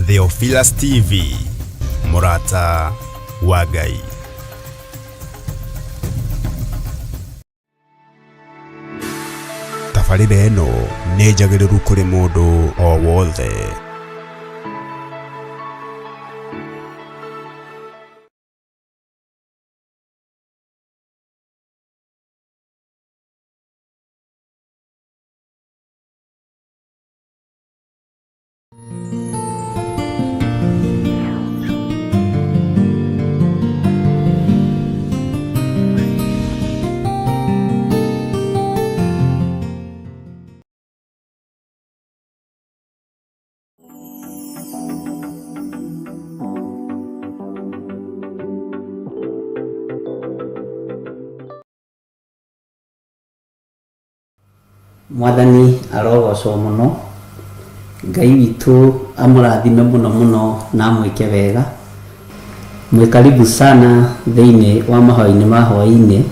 Theophilus TV, Murata wa Ngai. Tabarĩra ĩno nĩ njagĩrĩru kũrĩ mũndũ o wothe. Mwathani arogocwo muno, Ngai witu amurathime muno muno na mwike wega. Mwikaribu sana thiini wa mahoya-ini ma hwaini,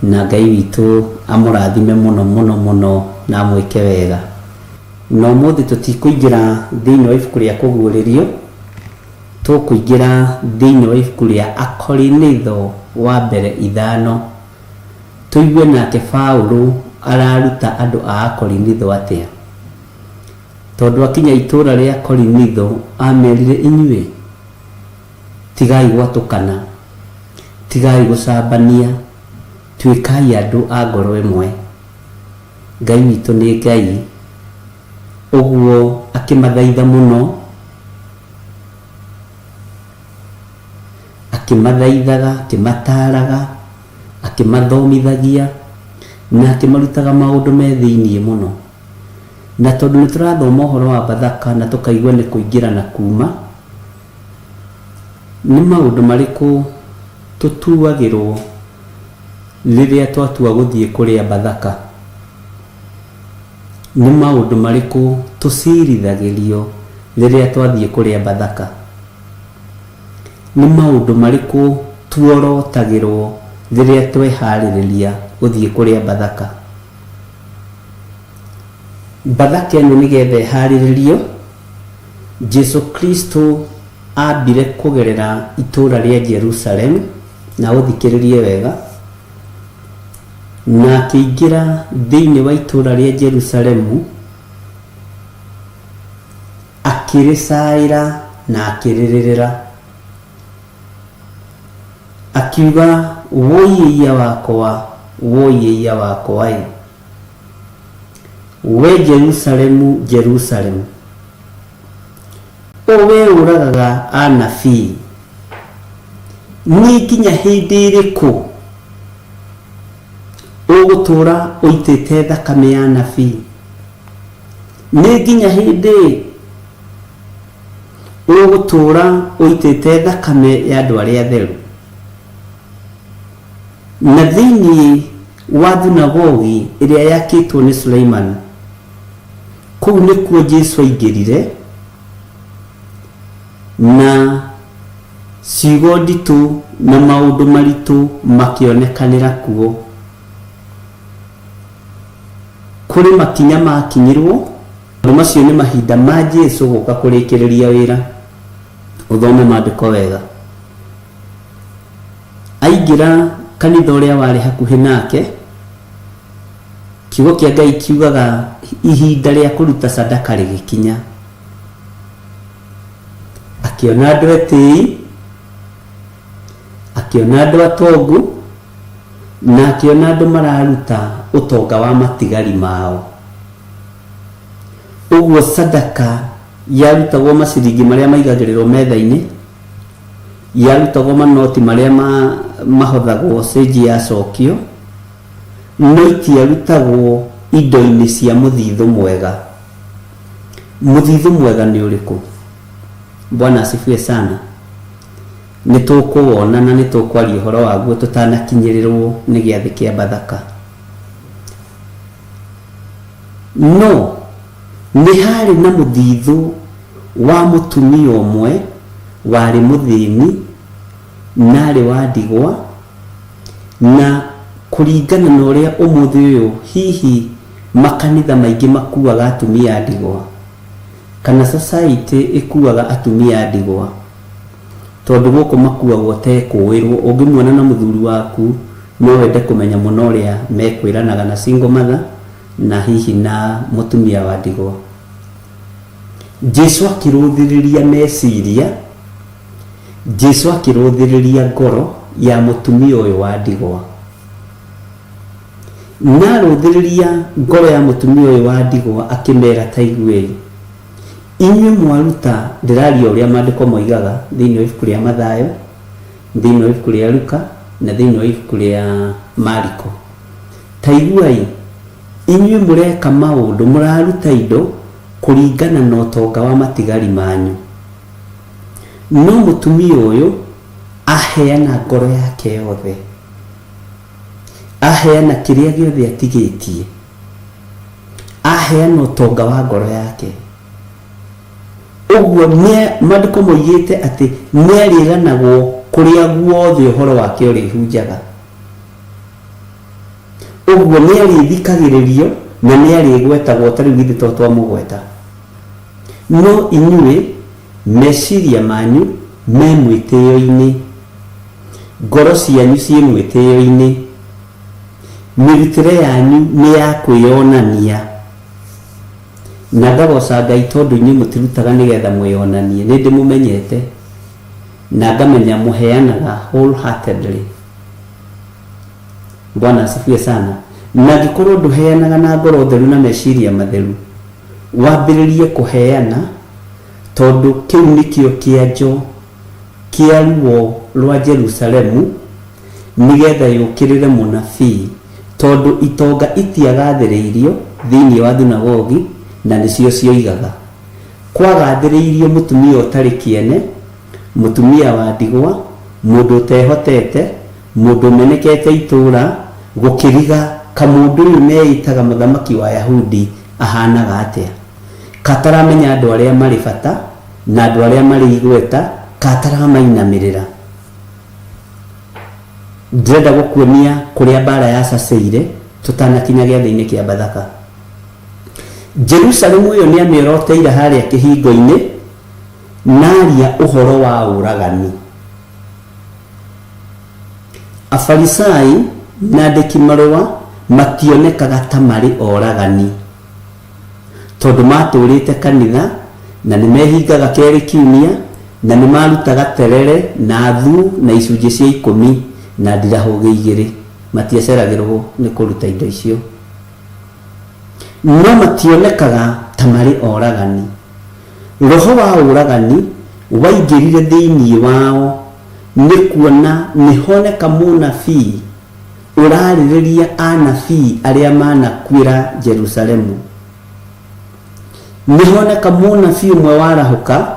na Ngai witu amurathime muno muno muno na mwike wega. No muthi tutikuingira thiini wa ibuku ria kuguuririo, tukuingira thiini wa ibuku ria Akorinitho wa mbere 5. Tuigue nake Paulo araruta andu a Akorinitho atia. Tondu akinya itura ria Akorinitho amerire inyue, tigai gwatukana, tigai gucambania, tuikai andu a ngoro imwe. Ngai witu ni Ngai. Uguo akimathaitha muno, akimathaithaga, akimataraga, akimathomithagia, na akimarutaga maundu me thiini muno. Na tondu niturathoma uhoro wa Bathaka na tukaigua ni kuingira na kuma, ni maundu mariku tutuagirwo riria twatua guthie kuria Bathaka? Ni maundu mariku tucirithagirio riria twathie kuria Bathaka? Ni maundu mariku tuorotagirwo riria twehaririria guthie kuria Bathaka? Bathaka ino nigetha hariririo, Jesu Kristo ambire kugerera itura ria Jerusalem, na uthikiririe wega, na akiingira thiini wa itura ria Jerusalemu, akirisaira na akiririra, akiuga woiya wakwa, woiya wakwa, we Jerusalemu, Jerusalemu, owe uragaga anabii, ni nginya hindi iriku ugutura uitite thakame ya anabii? Ni nginya hindi ugutura uitite thakame ya andu aria atheru? Na thiini wa thunagogi iria yakitwo ni Suleiman, kuu nikuo Jesu aingirire, na ciugo nditu na maundu maritu makionekanira kuo. Kuri makinya makinyirwo, andu macio ni mahinda ma Jesu guka kurikiriria wira. Uthome maandiko wega. Aingira kanitha uria wari hakuhi nake, kiugo kia Ngai kiugaga ihinda ria kuruta sadaka rigikinya. Akiona andu etii, akiona andu atongu, na akiona andu mararuta utonga wa matigari mao. Uguo sadaka yarutagwo maciringi maria maigagirirwo metha-ini, yarutagwo manoti maria mahothagwo cenji ya cokio, no itiarutagwo indo-ini cia muthithu mwega. Muthithu mwega ni uriku? Bwana asifiwe sana. Nitukuwona na nitukwaria uhoro waguo tutanakinyirirwo ni giathi kia Bathaka. No ni hari na muthithu wa mutumia umwe wari muthini, nari wa ndigwa, na kuringana na uria umuthi uyu hihi makanitha maingi makuaga atumia ndigwa, kana society ikuaga atumia ndigwa tondu guku makuagwo te kuirwo. Ungimuona na muthuri waku no wende kumenya muno uria mekwiranaga na single mother na hihi na mutumia wa ndigwa. Jesu akiruthiriria meciria, Jesu akiruthiriria ngoro ya mutumia uyu wa ndigwa, na ruthiriria ngoro ya mutumia uyu wa ndigwa akimera taigwe inywe mwaruta ndiraria uria maandiko moigaga thiini wa ibuku ria Mathayo, thiini wa ibuku ria Luka na thiini wa ibuku ria Mariko. Taiguai inywe mureka maundu muraruta indo kuringana na utonga wa matigari manyu, no mutumia uyu aheana ngoro yake yothe, aheana kiria giothe atigitie, aheana utonga wa ngoro yake. Uguo maandiko moigite ati niariganagwo kuria guothe uhoro wake urihunjaga. Uguo niarithikagiririo na niarigwetagwo tari githi to twamugweta. No inyue meciria manyu me mwitio-ini, ngoro cianyu cie mwitio-ini, mirutire yanyu ni ya kwiyonania. Na ngagoca Ngai tondu inyuĩ mutirutaga nigetha mwiyonanie, ni ndimumenyete na ngamenya muheanaga wholeheartedly. Bwana asifiwe sana. Na gikorwo nduheanaga na ngoro theru na meciria matheru, wambiririe kuheana tondu kiu nikio kianjo kia ruo rwa Jerusalemu nigetha yukirire munabii, tondu itonga itiagathiriirio thiini wa thunagogi na nicio cioigaga kwagathiriirio mutumia utari kiene, mutumia wa ndigwa, mundu utehotete, mundu menekete itura, gukiriga kamundu uyu meitaga muthamaki wa Yahudi ahanaga atia, kataramenya andu aria mari bata na andu aria mari igweta, kataramainamirira. Ndrenda gukuonia kuria bara yacaceire tutanakinya giathini kia Bathaka. Jerusalemu yo ni amiroteire haria kihingo-ini naria uhoro wa uragani. Afarisai na andiki marua mationekaga ta mari oragani tondu maturite kanitha na nimehingaga keri kiumia na nimarutaga terere na thu na icunji cia 10 na ndirahuge 2 matiaceragirwo ni kuruta indo icio. No mationekaga ta mari oragani. Roho wa uragani waingirire thiini wao ni kuona nihoneka munabii uraririria anabii aria manakwira Jerusalemu. Nihoneka munabii umwe warahuka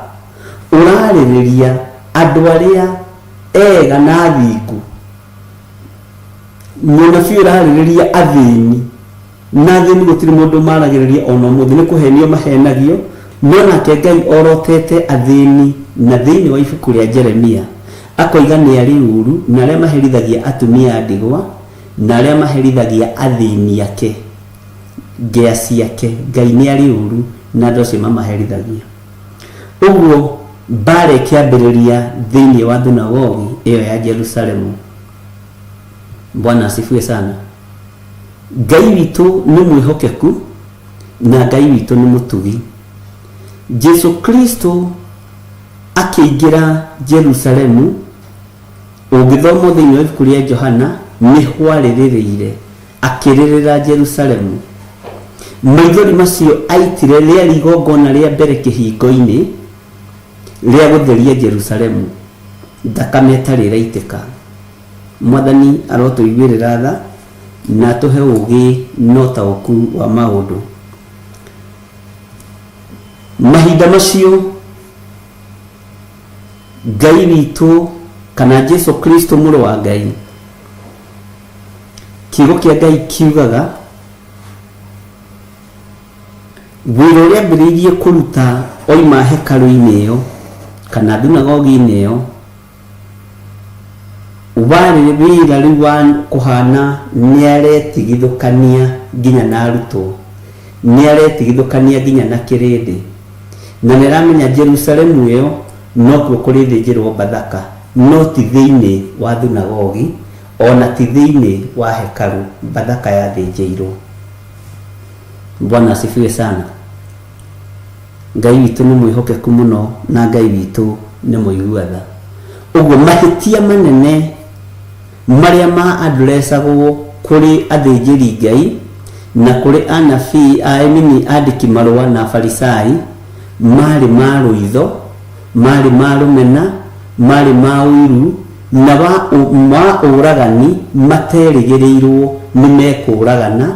uraririria andu aria ega na athingu. Munabii uraririria athini na thini gutiri mundu maragiriria ona muthi ni kuhenio mahenagio, no nake Ngai orotete athini na thiini wa ibuku ria Jeremia akoiga ni ari uru na aria maherithagia atumia ndigwa na aria maherithagia athini ake ngea ciake. Ngai ni ari uru na andu acio mamaherithagia. Uguo bare kiambiriria thiini wa thunagogi iyo ya Jerusalemu. Bwana asifiwe sana. Ngai witu ni mwihokeku na Ngai witu ni mutugi. Jesu Kristo akiingira Jerusalemu, ugithoma thiini wa ibuku ria Johana ni hwaririire akiririra Jerusalemu. Maithori macio aitire riari igongona ria mbere kihingo-ini ria gutheria Jerusalemu, thakame tari raitika. Mwathani arotuiguirira tha na tuhe ugi no tauku wa maundu. Mahinda macio Ngai witu kana Jesu Kristo muru wa Ngai, kiugo kia Ngai kiugaga wira uria ambiriirie kuruta oima hekalu-ini iyo kana thunagogi-ini iyo wari wira riu wa kuhana niaretigithukania nginya na arutwo, niaretigithukania nginya na kirindi. na nĩramenya Jerusalemu ĩyo no kuo kũrĩ thĩnjĩrwo Bathaka, no ti thĩinĩ wa thunagogi, ona ti thĩinĩ wa hekalu Bathaka yathĩnjĩirwo. Bwana asifiwe sana. Ngai witũ nĩ mwĩhokeku mũno na Ngai witũ nĩ mũiguatha. Ũguo mahĩtia manene marĩa ma adressagwo kũrĩ athĩnjĩri Ngai na kũrĩ anabii andĩki marũa na Farisai marĩ ma rũitho, marĩ ma rũmena, marĩ ma ũiru na ma ũragani materĩgĩrĩirwo nĩ mekũragana,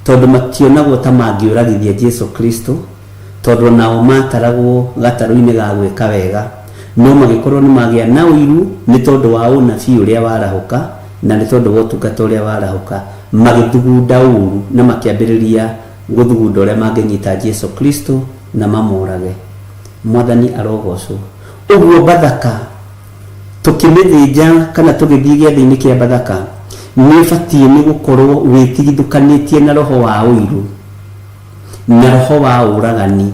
tondũ mationagwo ta mangĩũragithia Jesu Kristo, tondũ nao mataragwo gatarũ-inĩ ga gwĩka wega, no magĩkorwo nĩ magĩa na ũiru nĩ tondũ wa ũnabii ũrĩa warahũka na nĩ tondũ wa ũtungata ũrĩa warahũka, magĩthugunda ũru na makĩambĩrĩria gũthugunda ũrĩa mangĩnyita Jesu Kristo na mamũrage. Mwathani arogocwo. Ũguo Bathaka tũkĩmĩthĩnja kana tũgĩthiĩ gĩathĩ-inĩ kĩa Bathaka nĩ ũbatiĩ nĩ gũkorwo wĩtigithũkanĩtie na roho wa ũiru, na roho wa ũragani,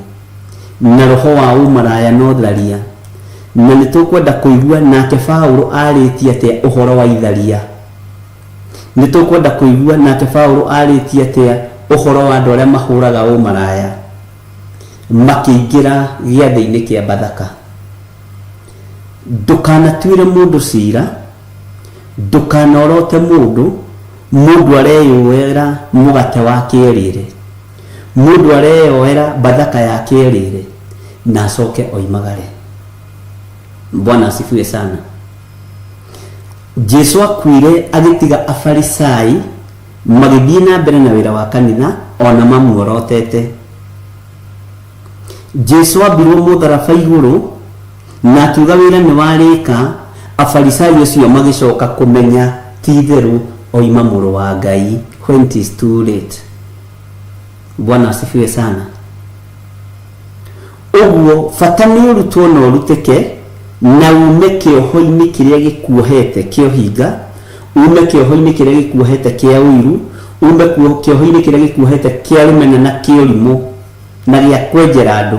na roho wa ũmaraya na ũtharia, na nĩ tũkwenda kũigua nake Paulo arĩtie atĩa ũhoro wa itharia. Nĩ tũkwenda kũigua nake Paulo arĩtie atĩa ũhoro wa andũ arĩa mahũraga ũmaraya makĩingĩra gĩathĩ-inĩ kĩa Bathaka. Ndũkanatuĩre mũndũ cira, ndũkanorote mũndũ areyoera mũgate wa kĩrĩre, mũndũ areyoera Bathaka ya kĩrĩre na acoke oimagare. Bwana asifiwe sana. Jesu akuire agĩtiga Afarisai magĩthiĩ na mbere na wĩra wa kanitha ona mamuorotete. Jesu ambirwo mũtharaba igũrũ na tuga wĩra nĩ warĩka, Afarisai acio magĩcoka kũmenya ti itherũ oima mũrũ wa Ngai when it is too late. Bwana asifiwe sana. Ũguo bata nĩ ũrutwo na ũrutĩke na ume kĩoho-inĩ kĩrĩa gĩkuohete kĩohinga, ume kĩoho-inĩ kĩrĩa gĩkuohete kĩa ũiru, ume kĩoho-inĩ kĩrĩa gĩkuohete kĩa rũmena na kĩũrimũ na gĩa kwenjera andũ.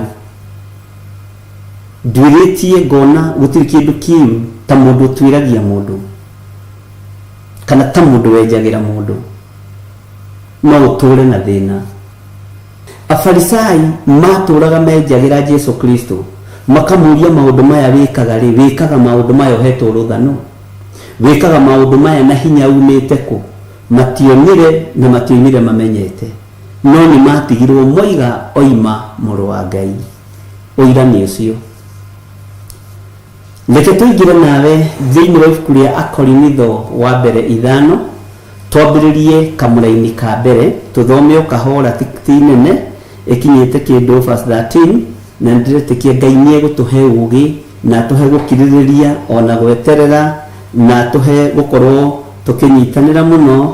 Nduĩrĩtie ngona gũtirĩ kĩndũ kĩũru ta mũndũ ũtuĩragia mũndũ kana ta mũndũ wenjagĩra mũndũ, no ũtũre na thĩna. Afarisai matũraga menjagĩra Jesu Kristo, makamũria maũndũ maya wĩkaga rĩ, wĩkaga maũndũ maya ũhetwo rũthano, wĩkaga maũndũ maya na hinya umĩte kũ? Mationire na mationire mamenyete, no nĩ matigirwo moiga oima mũrũ wa Ngai. Ũira nĩ ũcio. Reke tũingĩre nawe thĩinĩ wa ibuku rĩa Akorinitho wa mbere 5, twambĩrĩrie kamũra-inĩ ka mbere, tũthome o kahora ti nene, ĩkinyĩte kĩndũ verse 13, na ndĩretĩkia Ngai nĩ egũtũhe ũũgĩ na atũhe gũkirĩrĩria ona gweterera na atũhe gũkorwo tũkĩnyitanĩra mũno,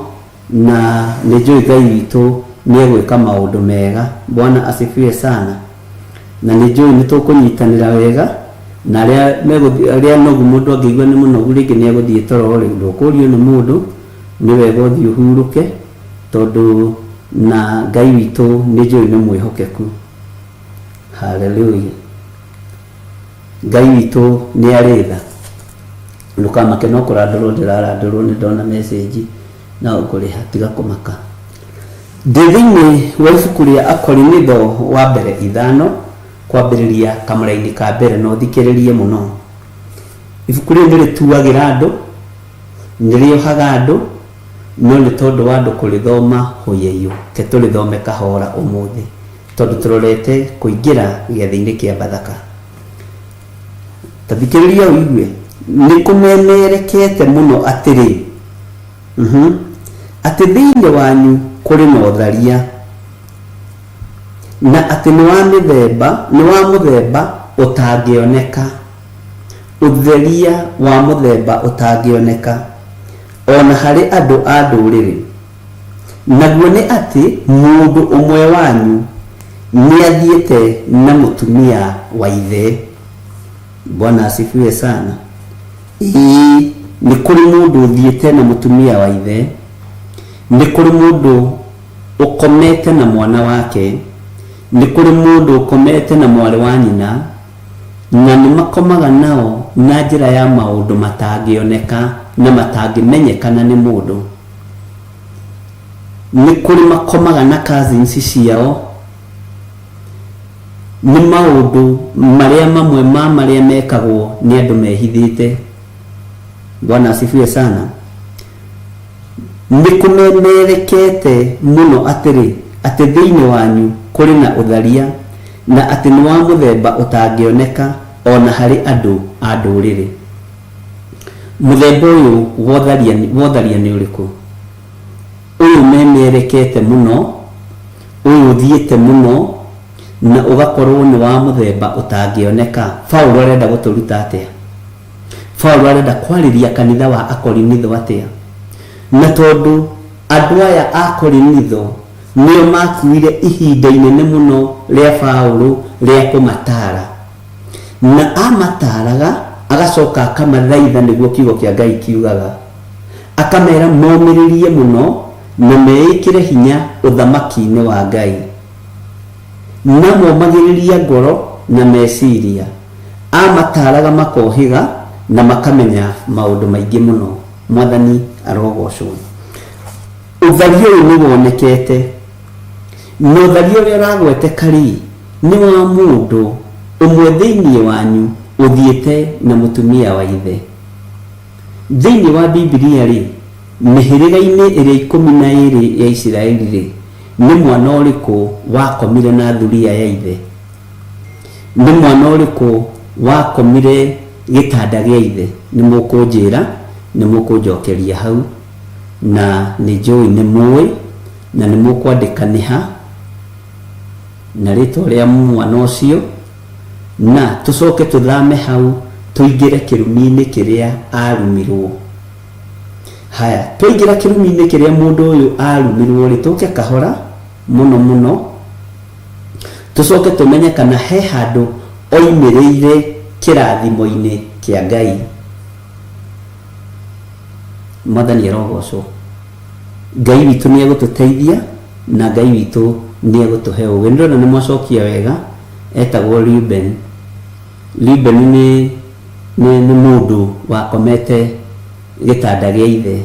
na nĩ njũĩ Ngai witũ nĩ egwĩka maũndũ mega. Bwana asifiwe sana. Na nĩ njũĩ nĩ tũkũnyitanĩra wega, na arĩa nogu mũndũ angĩigua nĩ mũnogu rĩngĩ nĩ egũthiĩ toro rĩ, ndũkũrio nĩ mũndũ, nĩ wega ũthiĩ ũhurũke, tondũ na Ngai witũ nĩ njũĩ nĩ mwĩhokeku. Hallelujah. Ngai witũ nĩ arĩ tha. Ndũkamake no kũrandũrwo ndĩrarandũrwo, nĩ ndona message na ũkũrĩha, tiga kũmaka. Thĩinĩ wa ibuku rĩa Akorinitho wa mbere 5 kwambĩrĩria kamũra-inĩ ka mbere, no thikĩrĩrie mũno. Ibuku rĩu nĩrĩtuagĩra andũ, nĩrĩohaga andũ, no nĩ tondũ wa andũ kũrĩthoma hũyĩyo, ke tũrĩthome kahora ũmũthĩ, tondũ tũrorete kũingĩra gĩathĩ-inĩ kĩa Bathaka. Tathikĩrĩria ũigue, nĩ kũmemerekete mũno atĩrĩ, atĩ thĩinĩ wanyu kũrĩ na ũtharia, na atĩ nĩ wa mũthemba ũtangĩoneka, ũtheria wa mũthemba ũtangĩoneka ona harĩ andũ a ndũrĩrĩ. Naguo nĩ atĩ mũndũ ũmwe wanyu nĩ athiĩte na mũtumia wa ithe. Bwana asifiwe sana. Nĩ kũrĩ mũndũ ũthiĩte na mũtumia wa ithe, nĩ kũrĩ mũndũ ũkomete na mwana wake, nĩ kũrĩ mũndũ ũkomete na mwarĩ wa nyina na nĩ makomaga nao na njĩra ya maũndũ matangĩoneka na matangĩmenyekana nĩ mũndũ. Nĩ kũrĩ makomaga na cousins ciao, nĩ maũndũ marĩa mamwe marĩa mekagwo nĩ andũ mehithĩte. Bwana asifiwe sana. Nĩ kũmemerekete mũno atĩ thĩinĩ wanyu kũrĩ na ũtharia na atĩ nĩ wa mũthemba ũtangĩoneka ona harĩ andũ a ndũrĩrĩ. Mũthemba ũyũ wotharia nĩ ũrĩkũ? Ũyũ memerekete mũno, ũyũ ũthiĩte mũno na ũgakorwo nĩ wa mũthemba ũtangĩoneka. Paulo arenda gũtũruta atĩa? Paulo arenda kwarĩria kanitha wa Akorinitho atĩa? Na tondũ andũ aya a Korinitho nĩo makuire ihinda inene mũno rĩa Paulo rĩa kũmatara, na amataraga agacoka akamathaitha nĩguo kiugo kĩa Ngai kiugaga, akamera momĩrĩrie mũno na meĩkĩre hinya ũthamaki-inĩ wa Ngai, na momagĩrĩria ngoro na meciria. Amataraga makohĩga na makamenya maũndũ maingĩ mũno. Mwathani arogocwo. Ũtharia ũyũ nĩ wonekete, na ũtharia ũrĩa ũragweteka rĩ nĩ wa mũndũ ũmwe thĩinĩ wanyu ũthiĩte na mũtumia wa ithe. Thĩinĩ wa Biblia rĩ, mĩhĩrĩga-inĩ ĩrĩa 12 ya Isiraeli rĩ, nĩ mwana ũrĩkũ wakomire na thuria ya ithe? Nĩ mwana ũrĩkũ wakomire gĩtanda gĩa ithe? Nĩ mũkũnjĩra, nĩ mũkũnjokeria hau, na nĩ njũĩ nĩ mũĩ na nĩ mũkwandĩka nĩ ha na rĩtwa rĩa mwana ũcio, na tũcoke tũthame hau tũingĩre kĩrumi-inĩ kĩrĩa arumirwo. Haya, tũingĩra kĩrumi-inĩ kĩrĩa mũndũ ũyũ arumirwo rĩ, tũke kahora mũno mũno tũcoke tũmenye kana he handũ oimĩrĩire kĩrathimo-inĩ kĩa Ngai. Mwathani arogocwo. Ngai witũ nĩ egũtũteithia na Ngai witũ nĩ egũtũhe ũũgĩ. Ndĩrona nĩ mwacokia wega. Etagwo Reuben. Reuben nĩ mũndũ wakomete gĩtanda gĩa ithe.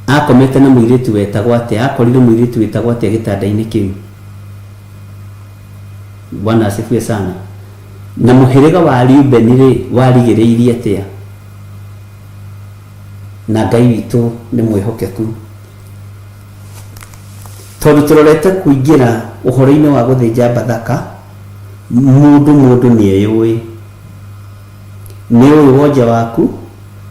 Akomete na mũirĩtu wetagwo atĩa? Akorire mũirĩtu wetagwo atĩa gĩtanda-inĩ kĩu? Bwana asifiwe sana. Na mũhĩrĩga wa Reuben rĩ warigĩrĩirie atĩa? Na Ngai witũ nĩ mwĩhokeku. Tondũ tũrorete kũingĩra ũhoro-inĩ wa gũthĩnja Bathaka, mũndũ nĩ eyũĩ. Nĩ ũyũ wonja waku,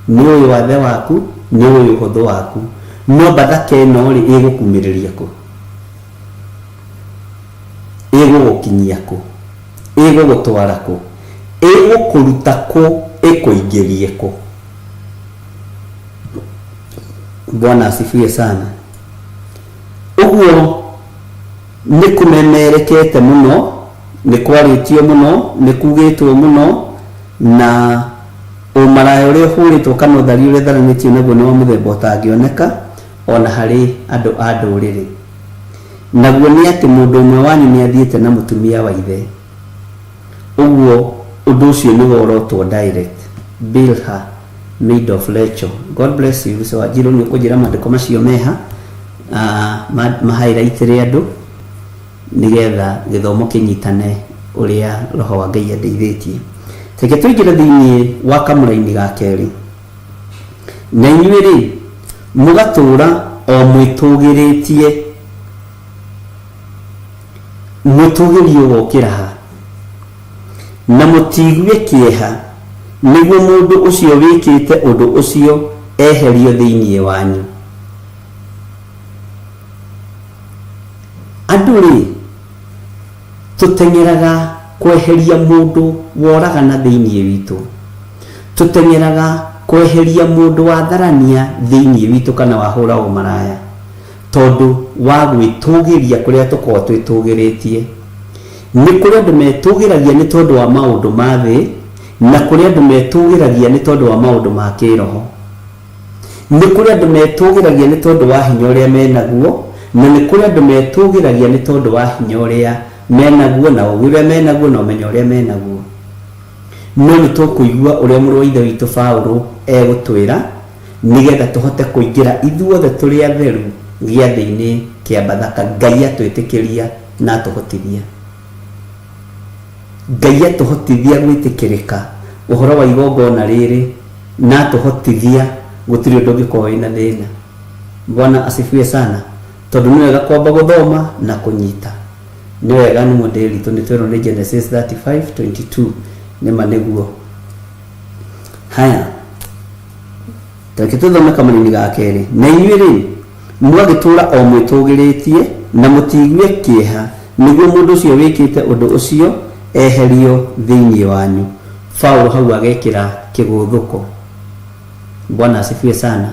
nĩ ũyũ wathe waku, nĩ ũyũ ũhũthũ waku. No Bathaka ĩno rĩ ĩgũkumĩrĩria kũ? Ĩgũgũkinyia kũ? Ĩgũgũtwara kũ? Ĩgũkũruta kũ? Ĩkũingĩrie kũ? Bwana asifiwe sana. Ũguo nĩ kũmemerekete mũno, nĩ kwarĩtio mũno, nĩ kugĩtwo mũno, na ũmaraya ũrĩa ũhũrĩtwo kana ũthari ũrĩa ũtharanĩtio naguo nĩ wa mũthemba ũtangĩoneka ona harĩ andũ a ndũrĩrĩ. Naguo nĩ atĩ mũndũ ũmwe wanyu nĩ athiĩte na mũtumia wa ithe. Ũguo ũndũ ũcio nĩ worotwo direct. Bilha maid of Rachel. God bless you. So Wanjiru nĩ ũkũnjĩra maandĩko macio meha mahighlightere andũ nĩgetha gĩthomo kĩnyitane ũrĩa roho wa Ngai andeithĩtie. Reke tũingĩre thĩinĩ wa kamũra-inĩ ga kerĩ. Na inyuĩ rĩ mũgatũũra o mwĩtũgĩrĩtie. Mũtũgĩrio wokĩra ha na mũtigue kĩeha nĩguo mũndũ ũcio wĩkĩte ũndũ ũcio eherio thĩinĩ wanyu. Andũ rĩ tũteng'eraga kweheria mũndũ woragana thĩinĩ witũ. Tũteng'eraga kweheria mũndũ watharania thĩinĩ witũ kana wahũra ũmaraya tondũ wa gwĩtũgĩria kũrĩa tũkoragwo twĩtũgĩrĩtie. Nĩ kũrĩ andũ metũgĩragia nĩ tondũ wa maũndũ ma thĩ, na kũrĩ andũ metũgĩragia nĩ tondũ wa maũndũ ma kĩroho. Nĩ kũrĩ andũ metũgĩragia nĩ tondũ wa hinya ũrĩa menaguo, na nĩ kũrĩ andũ metũgĩragia nĩ tondũ wa hinya ũrĩa menaguo na ũguo menaguo na ũmenyo ũrĩa menaguo. No nĩ tũkũigua ũrĩa mũrũ wa ithe witũ Paulo egũtwĩra nĩgetha tũhote kũingĩra ithuothe tũrĩ atheru gĩathĩ-inĩ kĩa Bathaka. Ngai atwĩtĩkĩria na atũhotithia. Ngai atũhotithia gwĩtĩkĩrĩka ũhoro wa igongona rĩrĩ na atũhotithia gũtirĩ ũndũ ũngĩkorwo wĩna thĩna. Bwana asifiwe sana. Tondũ nĩ wega kwamba gũthoma na kũnyita. Nĩ wega nĩ mũndũ ritũ nĩ twĩrwo nĩ Genesis 35:22 nĩma nĩguo. Haya, tũreke tũthome kamũrĩni ga kerĩ. Na inyuĩ rĩ mwagĩtũũra o mwĩtũgĩrĩtie na mũtiigue kĩeha nĩguo mũndũ ũcio wĩkĩte ũndũ ũcio eherio thĩinĩ wanyu. Paulo hau agekĩra kĩgũthũko. Bwana asifiwe sana.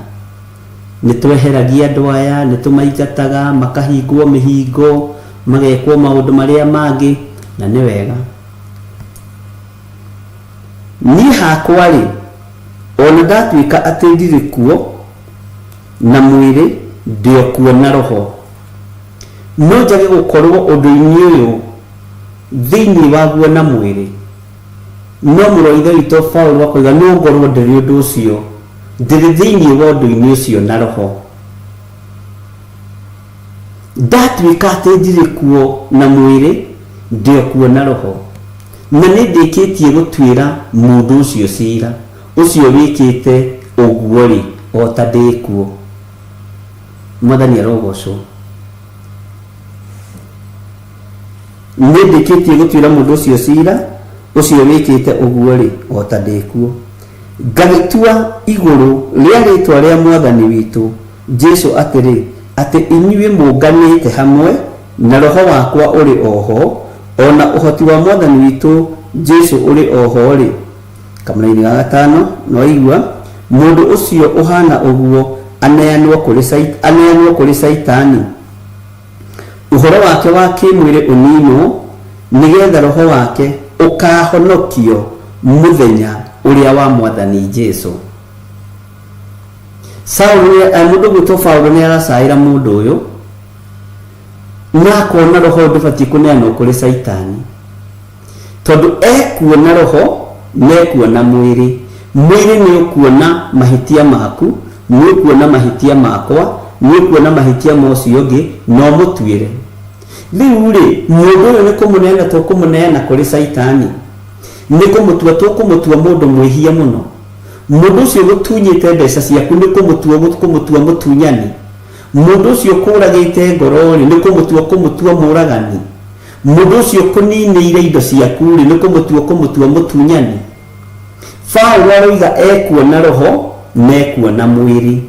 Nĩtweheragia andũ aya, nĩtũmaingataga, makahingwo mĩhingo, magekwo maũndũ marĩa mangĩ, na nĩ wega. Niĩ hakwa rĩ, ona ndatuĩka atĩ ndirĩ kuo na mwĩrĩ, ndĩ kuo na roho. No njage gũkorwo ũndũ-inĩ ũyũ thĩinĩ waguo na mwĩrĩ. No mũrũ wa ithe witũ Paulo akoiga no ngorwo ndĩrĩ ũndũ ũcio, ndĩrĩ thĩinĩ wa ũndũ-inĩ ũcio na roho. Ndatuĩka atĩ ndirĩ kuo na mwĩrĩ, ndĩ kuo na roho. Na nĩ ndĩkĩtie gũtuĩra mũndũ ũcio ciira, ũcio wĩkĩte ũguo rĩ, o ta ndĩ kuo. Mwathani arogocwo. Nĩ ndĩkĩtie gũtuĩra mũndũ ũcio ciira, ũcio wĩkĩte ũguo rĩ, o ta ndĩ kuo. Ngagĩtua igũrũ rĩa rĩtwa rĩa Mwathani witũ Jesũ atĩrĩ, atĩ inyuĩ mũnganĩte hamwe na roho wakwa ũrĩ oho, ona ũhoti wa Mwathani witũ Jesũ ũrĩ oho rĩ. Kamũrĩni ga gatano no igua mũndũ ũcio ũhana ũguo aneanwo kũrĩ Saitani, ũhoro wake wa kĩmwĩrĩ ũninwo, nĩgetha roho wake ũkahonokio mũthenya ũrĩa wa Mwathani Jesũ. Mũndũ gwĩtwo Paulo nĩ aracaĩra mũndũ ũyũ na akona roho ndũbatiĩ kũneanwo kũrĩ Saitani, tondũ ekuona roho nekuona mwĩrĩ. Mwĩrĩ nĩ ũkuona mahĩtia maku, nĩ ũkuona mahĩtia makwa, nĩ ũkuona mahĩtia ma ũcio ũngĩ no mũtuĩre. Rĩu rĩ mũndũ ũyũ nĩ kũmũneana tũkũmũneana kũrĩ Saitani, nĩ kũmũtua mũndũ mwĩhia mũno. Mũndũ ũcio gũtunyĩte mbeca ciaku nĩ kũmũtua mũtunyani. Mũndũ ũcio kũragĩte ngoro nĩ kũmũtua mũragani. Mũndũ ũcio kũninĩire indo ciaku nĩ kũmũtua mũtunyani. Paulo aroiga ekuona roho na ekuona mwĩrĩ.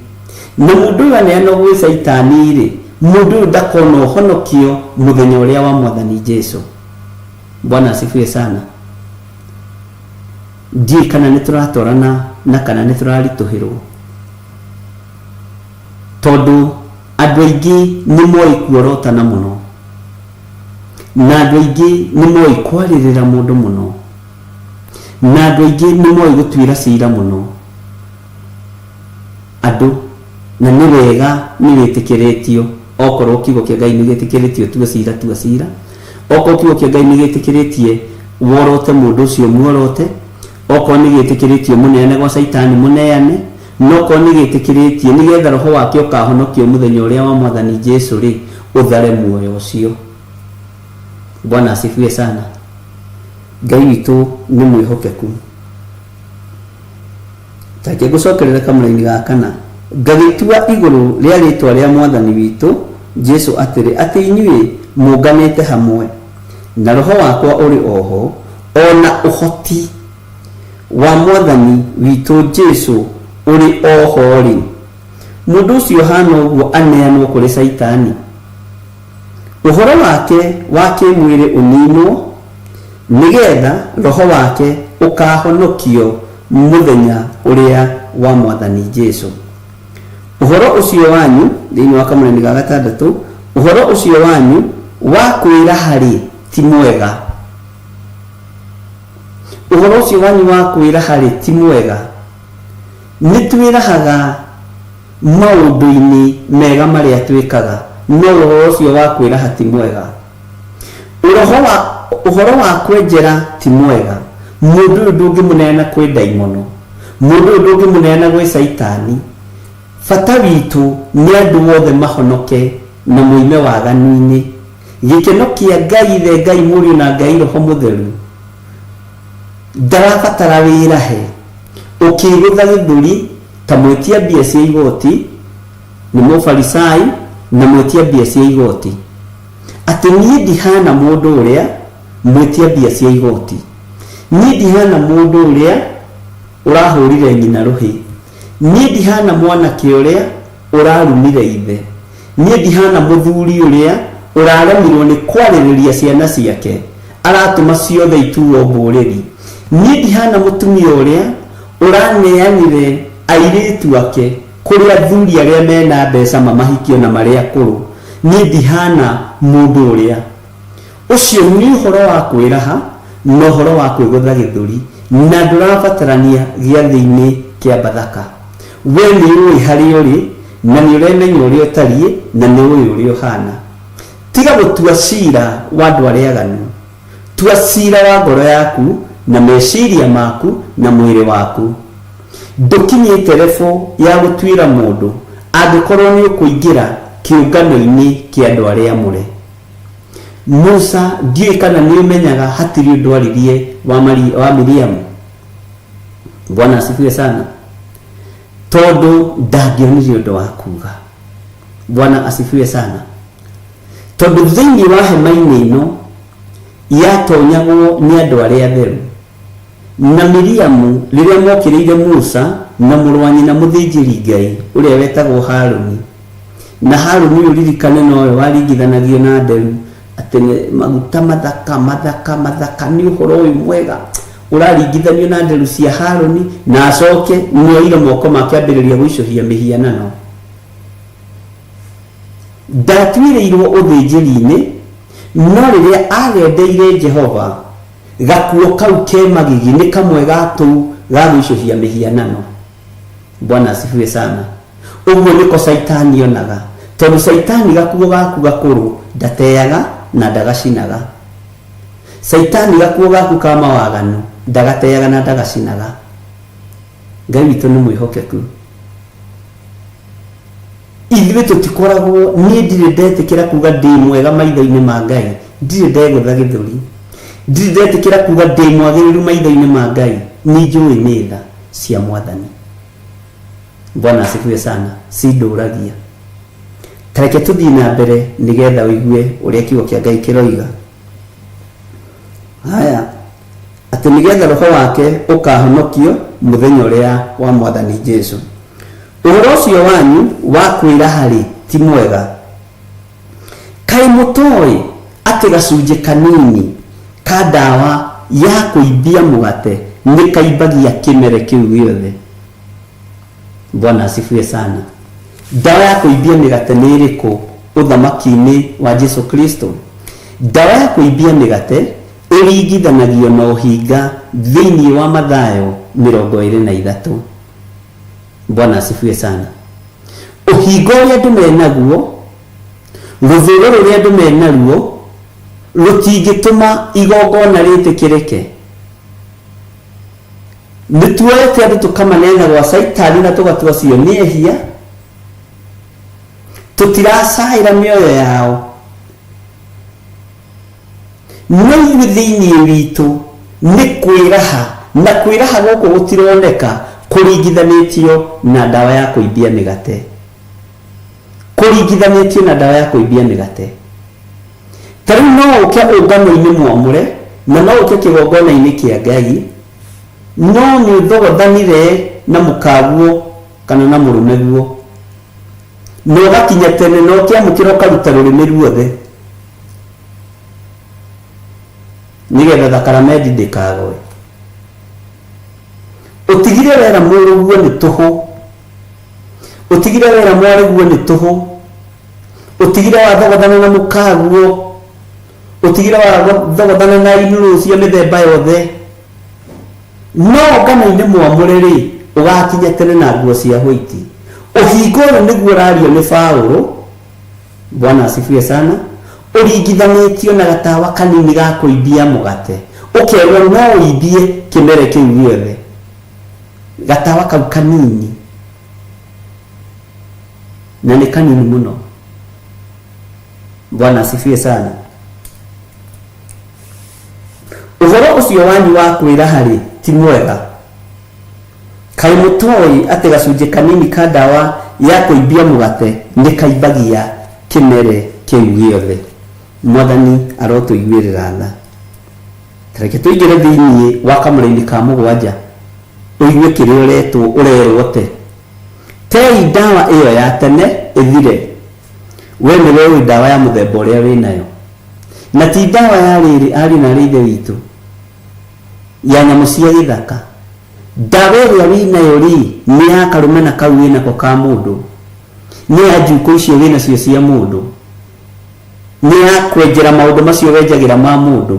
Na mũndũ ũyũ aneanwo gwĩ Saitani rĩ, mũndũ ũyũ ndakona ũhonokio mũthenya ũrĩa wa Mwathani Jesũ. Bwana asifiwe sana. Ndiĩ kana nĩ tũratwarana na kana nĩ tũraritũhĩrwo, tondũ andũ aingĩ nĩ moĩ kuorotana mũno, na andũ aingĩ nĩ moĩ kwarĩrĩra mũndũ mũno, na andũ aingĩ nĩ moĩ gũtuĩra ciira mũno andũ. Na nĩ wega nĩ wĩtĩkĩrĩtio, okorwo kiugo kĩa Ngai nĩ gĩtĩkĩrĩtio tua ciira, okorwo kiugo kĩa Ngai nĩ gĩtĩkĩrĩtie worote mũndũ ũcio muorote, okorwo nĩ gĩtĩkĩrĩtio mũneane gwa Saitani mũneane, no okorwo nĩ gĩtĩkĩrĩtie nĩgetha roho wake ũkahonokio mũthenya ũrĩa wa Mwathani Jesũ rĩ, ũthare muoyo ũcio. Bwana asifiwe sana. Ngai witũ nĩ mwĩhokeku. Take gũcokerera kamũrĩni ga kana. Ngagĩtua igũrũ rĩa rĩtwa rĩa Mwathani witũ Jesũ atĩrĩ, atĩ inyuĩ mũnganĩte hamwe na roho wakwa ũrĩ oho, ona ũhoti wa Mwathani witũ Jesũ ũrĩ oho rĩ. Mũndũ ũcio hana ũguo aneanwo kũrĩ Saitani, ũhoro wake wa kĩmwĩrĩ ũninwo, nĩgetha roho wake ũkahonokio mũthenya ũrĩa wa Mwathani Jesũ. Ũhoro ũcio wanyu thĩinĩ wa kamũrĩni ga gatandatũ, ũhoro ũcio wanyu wa kwĩra harĩ ti mwega. Ũhoro ũcio wanyu wa kwĩra harĩ ti mwega. Nĩ twĩrahaga maũndũ-inĩ mega marĩa twĩkaga, no ũhoro ũcio wa kwĩraha ti mwega. uhoro wa kwenjera ti mwega. Mundu ndungi munena kwi daimono, mundu ndungi munena gwi saitani. Fata witu ni andu wothe mahonoke na muime waganu-ini. Gikeno kia Ngai the Ngai Mũriũ na Ngai Roho Mũtheru ndarabatara wĩra he ukigutha gĩthũri ta mwĩtia mbia cia igoti ni mũfarisai na mwĩtia mbia cia igoti. Ati niĩ ndihana mũndũ ũrĩa mwĩtia mbia cia igoti, niĩ ndihana mũndũ ũrĩa ũrahũrire nyina rũhĩ, niĩ ndihana mwanake ũrĩa ũrarumire ithe, niĩ ndihana mũthuri ũrĩa ũraremirwo nĩ kwarĩrĩria ciana ciake aratũma ciothe ituo mbũrĩri, niĩ ndihana mũtumia ũrĩa ũraneanire airĩtu ake kũrĩ athuri arĩa mena mbeca mamahikio na marĩa akũrũ, niĩ ndihana mũndũ ũrĩa. Ũcio nĩ ũhoro wa kwĩraha na ũhoro wa kwĩgũtha gĩthũri, na ndũrabatarania gĩathĩ-inĩ kĩa Bathaka. We nĩ ũĩ harĩa ũrĩ na nĩ ũremenya ũrĩa ũtariĩ na nĩ ũĩ ũrĩa ũhana. Tiga gũtua cira wa andũ arĩa aganu, tua cira wa ngoro yaku na meciria maku na mwĩrĩ waku. Ndũkinyĩte revo ya gũtuĩra mũndũ angĩkorwo nĩ ũkũingĩra kĩũngano-inĩ kĩa andũ arĩa amũre. Musa ndiũĩ kana nĩ ũmenyaga hatirĩ ũndũ aririe wa Miriamu. Bwana asifiwe sana. Tondũ ndangĩonire ũndũ wa kuga. Bwana asifiwe sana. Tondũ thĩinĩ wa hema-inĩ ĩno yatonyagwo nĩ andũ arĩa atheru, na Miriamu rĩrĩa mokĩrĩire Musa na mũrũ wa nyina mũthĩnjĩri Ngai ũrĩa wetagwo Harũni, na Harũni ũririkane nowe waringithanagio na nderu atĩ maguta mathaka nĩ ũhoro ũyũ mwega ũraringithanio na nderu cia Harũni, na acoke nĩoire moko make ambĩrĩria gũicũhia mĩhianano. Ndatuĩrĩirwo ũthĩnjĩri-inĩ, no rĩrĩa agendeire Jehova gakuo kau ke magigi nĩ kamwe gatũ ga gũicũhia mĩhianano. Bwana asifiwe sana. Ũguo nĩko Saitani onaga, tondũ Saitani gakuo gaku gakũrũ ndateaga na ndagacinaga. Saitani gakuo gaku ka mawaganu ndagateaga na ndagacinaga. Ngai witũ nĩ mwĩhokeku. Ithuĩ tũtikoragwo, niĩ ndirĩ ndetĩkĩra kuga ndĩ mwega maitho-inĩ ma Ngai, ndirĩ ndegũtha gĩthũri, ndirĩ ndetĩkĩra kuga ndĩ mwagĩrĩru maitho-inĩ ma Ngai, nĩ njũĩ nĩ tha cia Mwathani. Bwana asifiwe sana. Si ndũragia. Tareke tũthiĩ na mbere nĩgetha ũigue ũrĩa kiugo kĩa Ngai kĩroiga. Haya, atĩ nĩgetha roho wake ũkahonokio mũthenya ũrĩa wa Mwathani Jesũ. Ũhoro ũcio wanyu wa kwĩraha-rĩ ti mwega. Kaĩ mũtoĩ atĩ gacunjĩ kanini ka ndawa ya kũimbia mũgate nĩ kaimbagia kĩmere kĩu gĩothe? Bwana asifiwe sana. Ndawa ya kũimbia mĩgate nĩ ĩrĩkũ ũthamaki-inĩ wa Jesũ Kristo? Ndawa ya kũimbia mĩgate ĩringithanagio na ũhinga thĩinĩ wa Mathayo 23. Bwana asifiwe sana. Ũhinga ũrĩa andũ menaguo, rũthũũro rũrĩa andũ menaruo rũtingĩtũma igongona rĩtĩkĩrĩke. Nĩtuoete andũ tũkamanena gwa Saitani na tũgatua cio nĩ ehia, tũtiracaĩra mĩoyo yao. No ithuĩ thĩinĩ witũ nĩ kwĩraha, na kwĩraha gũkũ gũtironeka kũringithanĩtio na ndawa ya kũimbia mĩgate. Kũringithanĩtio na ndawa ya kũimbia mĩgate. Tarĩu no ũke ũngano-inĩ mwamũre na no ũke kĩgongona-inĩ kĩa Ngai, no nĩ ũthogothanire na mũkaguo kana na mũrũme guo, na ũgakinya tene na ũkĩamũkĩra ũkaruta rũrĩmĩ ruothe nĩgetha thakramenti ndĩkagoe. Ũtigire wera mũrũguo nĩ tũhũ, ũtigire wera mwarĩguo nĩ tũhũ, ũtigire wa thogothana na mũkaguo, ũtigire wa thogothana na inũrũ cia mĩthemba yothe. No ngano-inĩ mwamũre-rĩ ũgakinya tene na nguo cia hwaiti. Ũhinga ũyũ nĩguo ũrario nĩ Paũlũ. Bwana asifiwe sana. uringithanĩtio na gatawa kanini ga kũimbia mũgate, ũkerwo no ũimbie kĩmere kĩu gĩothe, gatawa kau kanini, na nĩ kanini mũno. Bwana asifiwe sana. Ũhoro ũcio wanyu wa kwĩra harĩ ti mwega. Kaĩ mũtoi atĩ gacunjĩ kanini ka ndawa ya kũimbia mũgate nĩ kaimbagia kĩmere kĩu gĩothe. Mwathani arotũiguĩrĩra tha. Tareke tũingĩre thĩinĩ wa kamũra-inĩ ka mũgwanja ũigue kĩrĩa ũrerwo te. Tei ndawa ĩyo ya tene ĩthire. We nĩwe ũĩ ndawa ya mũthemba ũrĩa wĩ nayo. Na ti ndawa ya rĩrĩ arĩ na ithe witũ ya nyamũ cia gĩthaka. Ndawa ĩrĩa wĩ nayo nĩ ya karũmena kau wĩnako ka mũndũ, nĩ ya njukũ icio wĩnacio cia mũndũ, nĩ ya kwenjera maũndũ macio wenjagĩra ma mũndũ.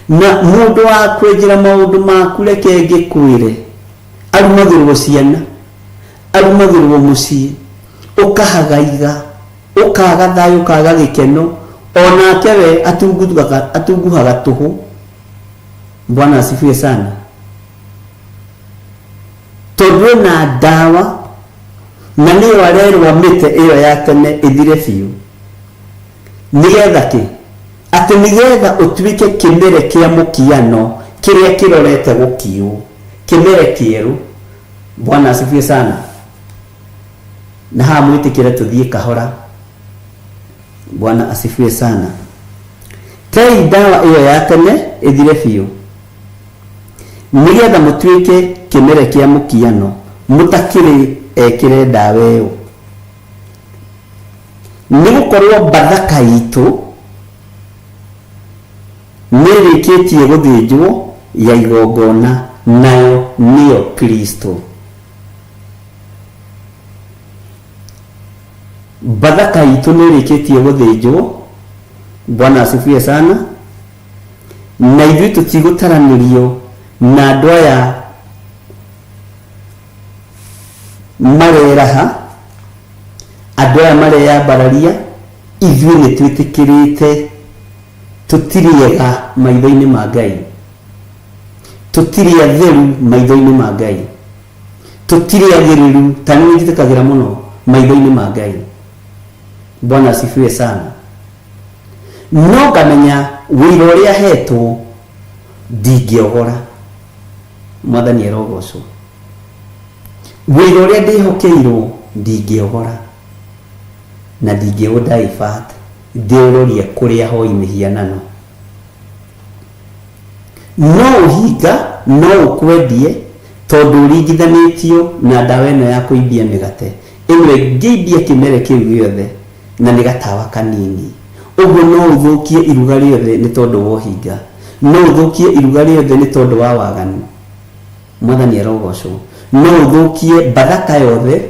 Na mũndũ wa kwenjera maũndũ maku reke ngĩkwĩre, arumagĩrwo ciana, arumagĩrwo mũciĩ, ũkahagaiga, ũkaga thayũ, ũkaga gĩkeno, onake we atunguhaga tũhũ. Bwana asifiwe sana. Tondũ na ndawa na nĩyo arerwo mĩtĩ ĩyo ya tene ĩthire biũ, nĩgetha kĩ? Atĩ nĩgetha ũtuĩke kĩmere kĩa mũkiano kĩrĩa kĩrorete gũkiũ, kĩmere kĩerũ. Bwana asifiwe sana. Na haha mwĩtĩkĩre tũthiĩ kahora. Bwana asifiwe sana. Tei ndawa ĩyo ya tene ĩthire biũ, nĩgetha mũtuĩke kĩmere kĩa mũkiano, mũtakĩrĩ ekĩre ndawa ĩyo. Nĩgũkorwo Bathaka itũ nĩrĩkĩtie gũthĩnjwo ya igongona, nayo nĩyo Kristo. Bathaka itũ nĩrĩkĩtie gũthĩnjwo. Bwana asifiwe sana. Na ithuĩ tũtigũtaranĩrio na andũ aya mareraha, andũ aya mareyambararia. Ithuĩ nĩtwĩtĩkĩrĩte tũtiriega maitho-inĩ ma Ngai, tũtirĩ atheru maitho-inĩ ma Ngai, tũtirĩ agĩrĩru, ta nĩ njĩtĩkagĩra mũno maitho-inĩ ma Ngai. Bwana asifiwe sana. No ngamenya wĩra ũrĩa hetwo ndingĩogora. Mwathani arogocwo. Wĩra ũrĩa ndĩhokeirwo ndingĩogora, na ndingĩũdivert ndĩũrorie kũrĩa hoi mĩhianano. No ũhinga, no ũkwendie, tondũ ũringithanĩtio na ndawa ĩno ya kũimbia mĩgate. Ĩmwe ngĩimbia kĩmere kĩu gĩothe na nĩ gatawa kanini. Ũguo no ũthũkie iruga rĩothe nĩ tondũ wa ũhinga, no ũthũkie iruga rĩothe nĩ tondũ wa waganu. Mwathani arogocwo. No ũthũkie Bathaka yothe.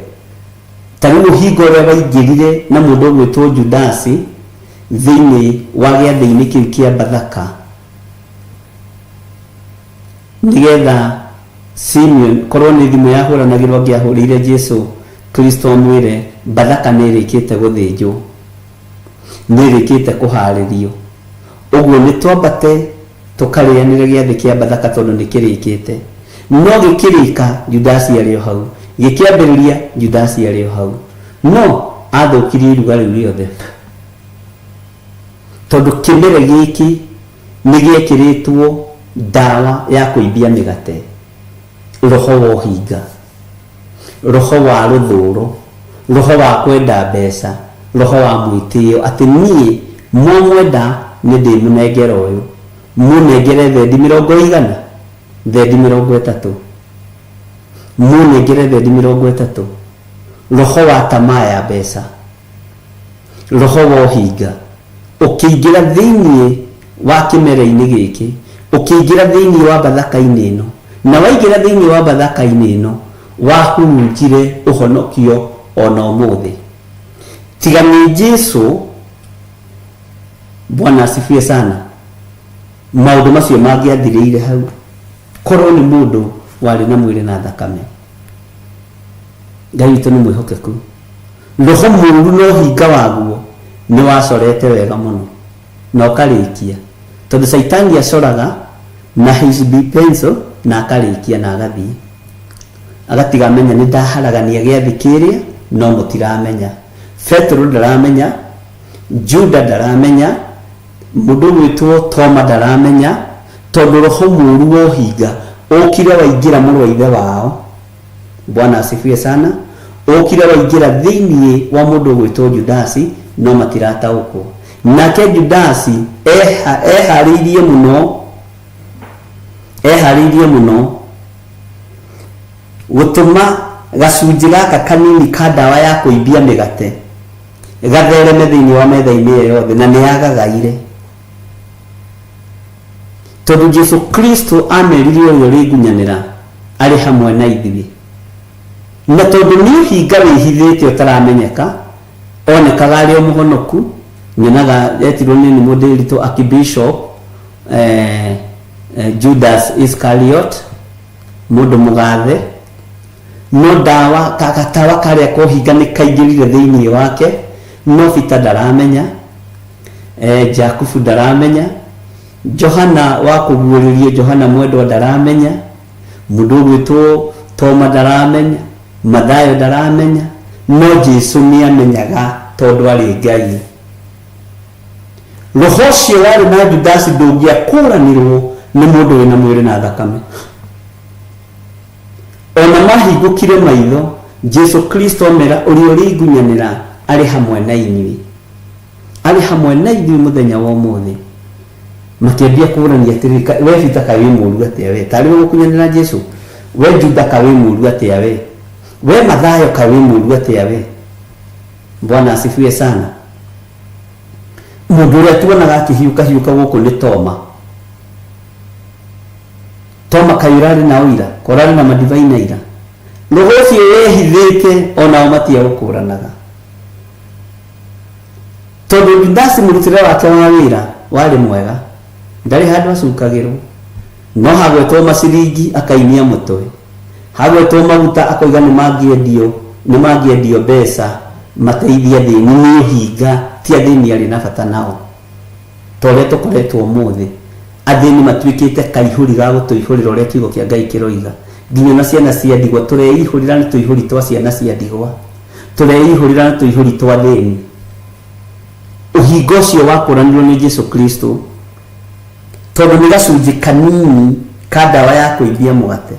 Ta rĩu ũhinga ũrĩa waingĩrire na mũndũ ũgwĩtwo Judasi thĩinĩ wa gĩathĩ-inĩ kĩu kĩa Bathaka, nĩgetha Simeon korwo nĩ thimũ yahũranagĩrwo angĩahũrĩire Jesu Kristo mwĩre Bathaka nĩrĩkĩte gũthĩnjwo, nĩrĩkĩte kũharĩrio. Ũguo nĩ twambate tũkarĩanĩre gĩathĩ kĩa Bathaka tondũ nĩkĩrĩkĩte. No gĩkĩrĩka Judasi arĩ o hau, gĩkĩambĩrĩria Judasi arĩ o hau. No athũkirie iruga rĩu rĩothe, tondũ kĩmere gĩkĩ nĩgĩekĩrĩtwo ndawa ya kũimbia mĩgate, roho wa ũhinga, roho wa rũthũũro, roho wa kwenda mbeca, roho wa mwĩtĩo. Atĩ niĩ mwamwenda nĩ ndĩmũnengera ũyũ, mũnengere thendi 100, thendi 30, mũnengere thendi 30. Roho wa tamaa ya mbeca, roho wa ũhinga ũkĩingĩra thĩinĩ wa kĩmere-inĩ gĩkĩ, ũkĩingĩra thĩinĩ wa Bathaka-inĩ ĩno, na waingĩra thĩinĩ wa Bathaka-inĩ ĩno wahurunjire ũhonokio ona ũmũthĩ. Tiga nĩ Jesu. Bwana asifiwe sana. Maũndũ macio mangĩathirĩire hau, korwo nĩ mũndũ warĩ na mwĩrĩ na thakame. Ngai witũ nĩ mwĩhokeku. Roho mũũru no hinga waguo nĩ wacorete wega mũno. na ukarikia, tondu Saitani acoraga na HB pencil na akarikia na agathii agatigamenya ni ndaharagania giathi kiria no mutiramenya. Petro ndaramenya, Juda ndaramenya, mundu gwitwo Toma ndaramenya, tondu roho muru wohinga ukire waingira mũrũ wa ithe wao. Bwana asifiwe sana. Ukire waingira thiini wa mundu gwitwo Judasi no matirataũkwo. Nake Judasi eharirie muno gutuma gacunji gaka kanini ka ndawa ya kuibia migate gathereme thiini wa metha-ini yothe, na niyagagaire tondu Jesu Kristo ameririe uyu ringunyanira ari hamwe na ithuĩ, na tondu ni uhinga wihithĩte utaramenyeka onekaga ari o muhonoku. Nyonaga etirwo ni mundu ritũ Archbishop Judas Iscariot, mundu mugathe, no ndawa kagatawa karia kohinga ni kaingirire thiini wake, no Peter ndaramenya, Jakubu ndaramenya, Johana wa kuguũrĩrio Johana mwendwa ndaramenya, mundu gwitwo Toma ndaramenya, Mathayo ndaramenya, no Jesu ni amenyaga tondu ari Ngai. Roho ũcio warĩ na Judasi ndũngĩakũranirwo nĩ mũndũ wĩna mwĩrĩ na thakame. Ona mahingũkire maitho, Jesu Kristo mera ũrĩa ũringunyanĩra arĩ hamwe na inyuĩ, arĩ hamwe na ithuĩ mũthenya wa ũmũthĩ. Makĩambia kũrania atĩrĩ, we Peter kaĩ wĩ mũũru atĩa we, tarĩ gũkunyanĩra Jesu? We Juda kaĩ wĩ mũũru atĩa we? We Mathayo kaĩ wĩ mũũru atĩa we? Bwana asifiwe sana. Mundu ũrĩa tuonaga akĩhiũka gũkũ nĩ Toma. Toma kaĩ ũrarĩ na ũira, korarĩ na madivai na ira. Roho ũcio wehithĩte onao matiagũkũranaga, tondu Judasi mũrutĩre wake wa wĩra warĩ mwega, ndarĩ handũ acukagĩrwo. No hagwetwo maciringi akainia mũtwe, hagwetwo maguta akoiga nĩ mangĩendio mbeca mateithia thĩni, nĩ ũhinga, ti athĩni arĩ na bata nao. Torĩa tũkoretwo ũmũthĩ, athĩni matuĩkĩte kaihũri ga gũtũihũrĩra ũrĩa kiugo kĩa Ngai kĩroiga. Nginya na ciana cia ndigwa tũreihũrĩra nĩ tũihũri twa ciana cia ndigwa, tũreihũrĩra nĩ tũihũri twa thĩni. Ũhinga ũcio wakũranirwo nĩ Jesu Kristo, tondu nĩ gacunji kanini ka ndawa ya kũimbia mũgate,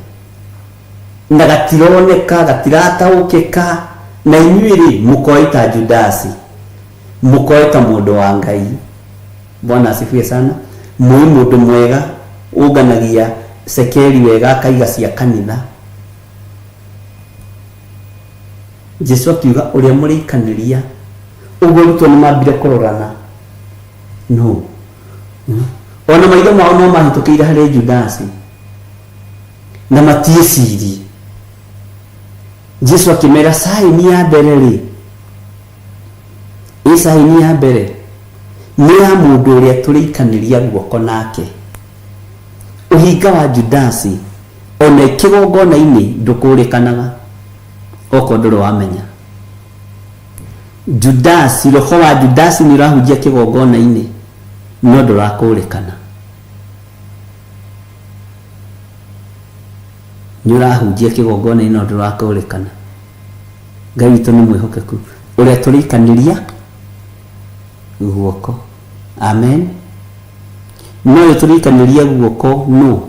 na gatironeka, gatirataũkĩka, na inyuĩ mũkoe ta Judasi, mũkoe ta mũndũ wa Ngai. Bwana asifiwe sana. Mũĩ mũndũ mwega ũnganagia cekeri wega akaiga cia kanitha. Jesu akiuga ũrĩa mũrĩikanĩria ũguo rutwo nĩ mambire kũrorana. No, ona maitho mao no mahĩtũkĩire harĩ Judasi na matiĩcirie. Jesu akĩmera saini ya mbere rĩ, saini ya mbere nĩ ya mũndũ ũrĩa tũrĩikanĩria guoko nake. Ũhinga wa Judasi ona kĩgongona-inĩ ndũkũrĩkanaga okorwo ndũrĩ wamenya. Judasi, roho wa Judasi nĩ ũrahunjia kĩgongona-inĩ no ndũrakũrĩkana. Nĩ ũrahunjia kĩgongona-inĩ no ndũrakũrĩkana. Ngai witũ nĩ mwĩhokeku, ũrĩa tũrĩikanĩria guoko. Amen. No ũrĩa tũrĩikanĩria guoko no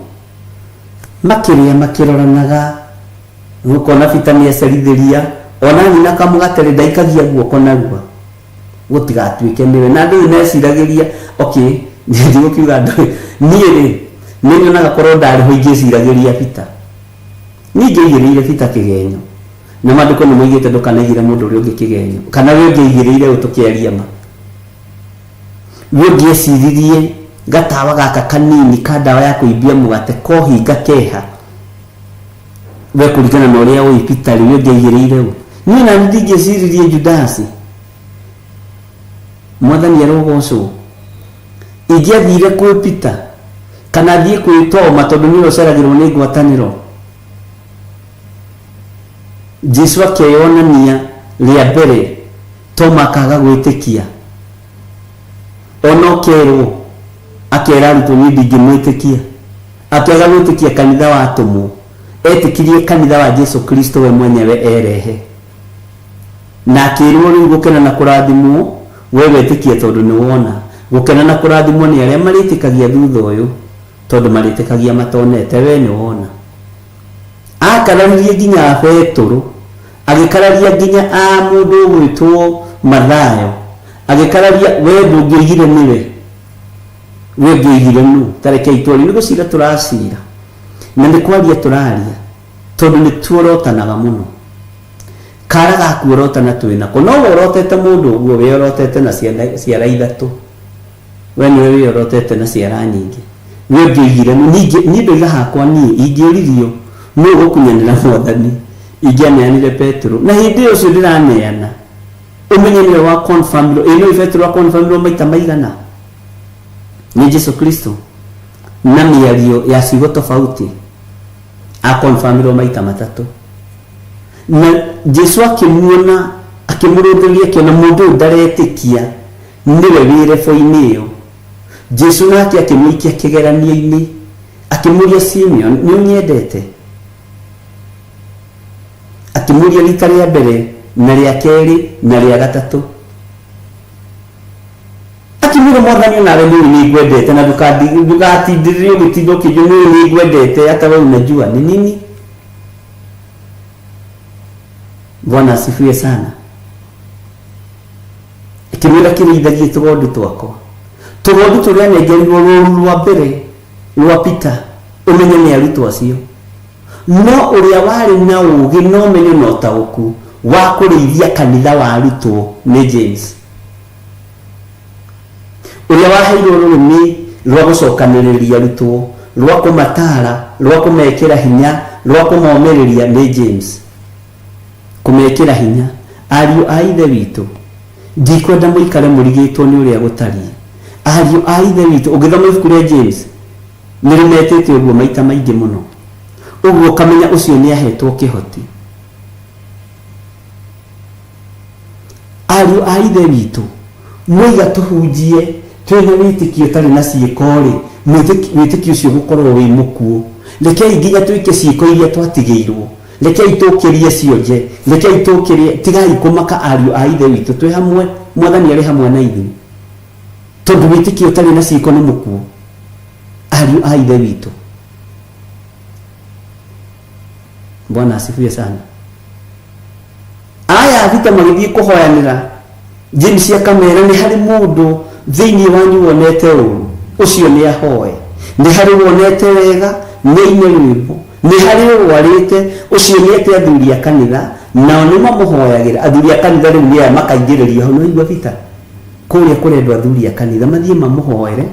makĩrĩa makĩroranaga, ũkona Peter nĩ acerithĩria, ona nyina kamũgatarĩ ndaikagia guoko naguo gũtigatuĩke nĩwe, na andũ neciragĩria okay, ndigũkiuga andũ niĩ nĩ nyonaga korwo ndarĩ ho ingĩciragĩria Peter, ningĩ igĩrĩire Peter kĩgenyo, na maandĩko nĩ moigĩte ndũkanaigĩre mũndũ ũrĩa ũngĩ kĩgenyo, kana we ũngĩigĩrĩire ũtũkĩaria ma, we ũngĩeciririe gatawa gaka kanini ka ndawa ya kũimbia mũgate kohinga keha, we kũringana na ũrĩa ũĩ Peter we ũngĩigĩrĩire u. Niĩ na ndingĩciririe Judasi, Mwathani arogocwo, ingĩathire kwĩ Peter kana thiĩ kwĩ Toma tondũ nĩ ũceragĩrwo nĩ ngwatanĩro. Jesu akĩonania rĩa mbere, Toma akaga gwĩtĩkia, onokero akera ruto ni ndingimwitikia akiaga gwitikia kanitha wa atumu etikirie kanitha wa Yesu Kristo we mwenyewe erehe na kirwo riu gukena na kurathimwo wewe etikie tondu ni wona gukena na kurathimwo ni aria maritikagia thutha uyu tondu maritikagia matonete we ni wona akararie nginya Petro agikararia nginya a mundu gwitwo Mathayo agikararia we ndungirigire niwe we ngirigire nu tareke itori ni gucira turacira na ni kwaria turaria tondu ni tuorotanaga muno karaga kuorotana twina ko no worotete mundu uguo we orotete na ciara ithatu we ni we orotete na ciara nyingi we ngirigire nu ni ndoiga hakwa ni ingiririo no gukunyanira Mwathani ingianeanire Petro na hindi ucio ndiraneana umenyenero wa confirm ino Petro wa confirm maita maigana ni Yesu Kristo na miario ya cigo tofauti a confirm maita matatu na Yesu akimuona akimurudhuria kiona mundu ndaretikia niwe wire foini yo Yesu nake akimwikia kigeranio-ini akimuria Simeon ni unyendete akimuria rita ria mbere na ria keri na ria gatatu akimura Mwathani nawe ni gwendete na ndukatindiririo gitindo kinyu ni gwendete hata wewe unajua ni nini. Bwana asifiwe sana. Ikimura kirithagie tugondu twako tugondu turia nengerirwo rwa mbere rwa Peter umenye ni arutwo acio no uria wari na ugi no menye no tauku wa kurithia kanitha wa arutwo ni James uria waheirwo rurimi rwa gucokaniriria arutwo rwa kumatara rwa kumekera hinya rwa kumomereria ni James kumekera hinya ariu aithe witu ndikwenda muikare murigitwo ni uria gutarie ariu aithe witu ugithoma ibuku ria James nirimetete uguo maita maingi muno uguo kamenya ucio ni ahetwo kihoti ariu aithe witu mwiga tuhunjie twina witikio tari na ciikori witikio ucio gukorwo wi mukuo rekei nginya twike ciiko iria twatigeirwo rekei tukirie cionje rekei tukirie tigai kumaka ariu aithe witu twi hamwe Mwathani ari hamwe na ithu tondu witikio tari na ciiko ni mukuo ariu aithe witu. Bwana asifiwe sana. Aya vita magithii kuhoyanira James akamera ni hari mundu thiini wanyu wonete uru ucio ni ahoe ni hari wonete wega ni inyerimo ni hari warite ucio ni ete athuri a kanitha nao ni mamuhoyagira athuri a kanitha riu ni makaingiriria hono igwa vita kuria kurendwa athuri a kanitha mathie mamuhoere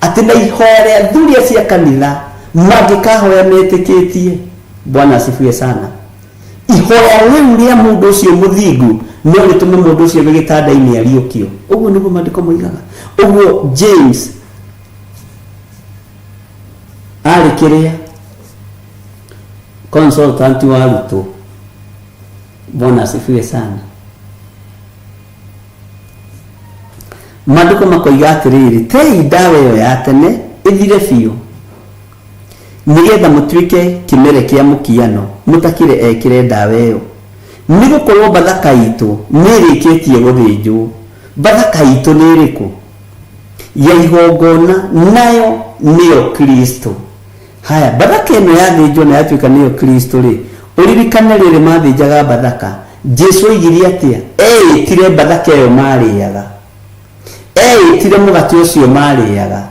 ati na ihoere athuri a kanitha magikahoya metikitie. Bwana asifiwe sana. Ihoya riu ria mundu ucio muthingu no ritume mundu ucio gitanda-ini ariokio uguo niguo mandiko moigaga uguo James ari kiria consultant wa arutwo. Bwana asifiwe sana. Mandiko makoiga atiriri tei ndawa iyo ya tene ithire biu nigetha mutuike kimere kia mukiano mutakire ekire ndawa iyo nigukorwo bathaka itu nirikitie guthinjwo. Bathaka itu niriku ya igongona nayo niyo Kristo. Haya bathaka ino yathinjwo na yatuika niyo Kristo ri uririkane riri mathinjaga bathaka Jesu igiri atia tire bathaka iyo mariaga tire mugati ucio mariaga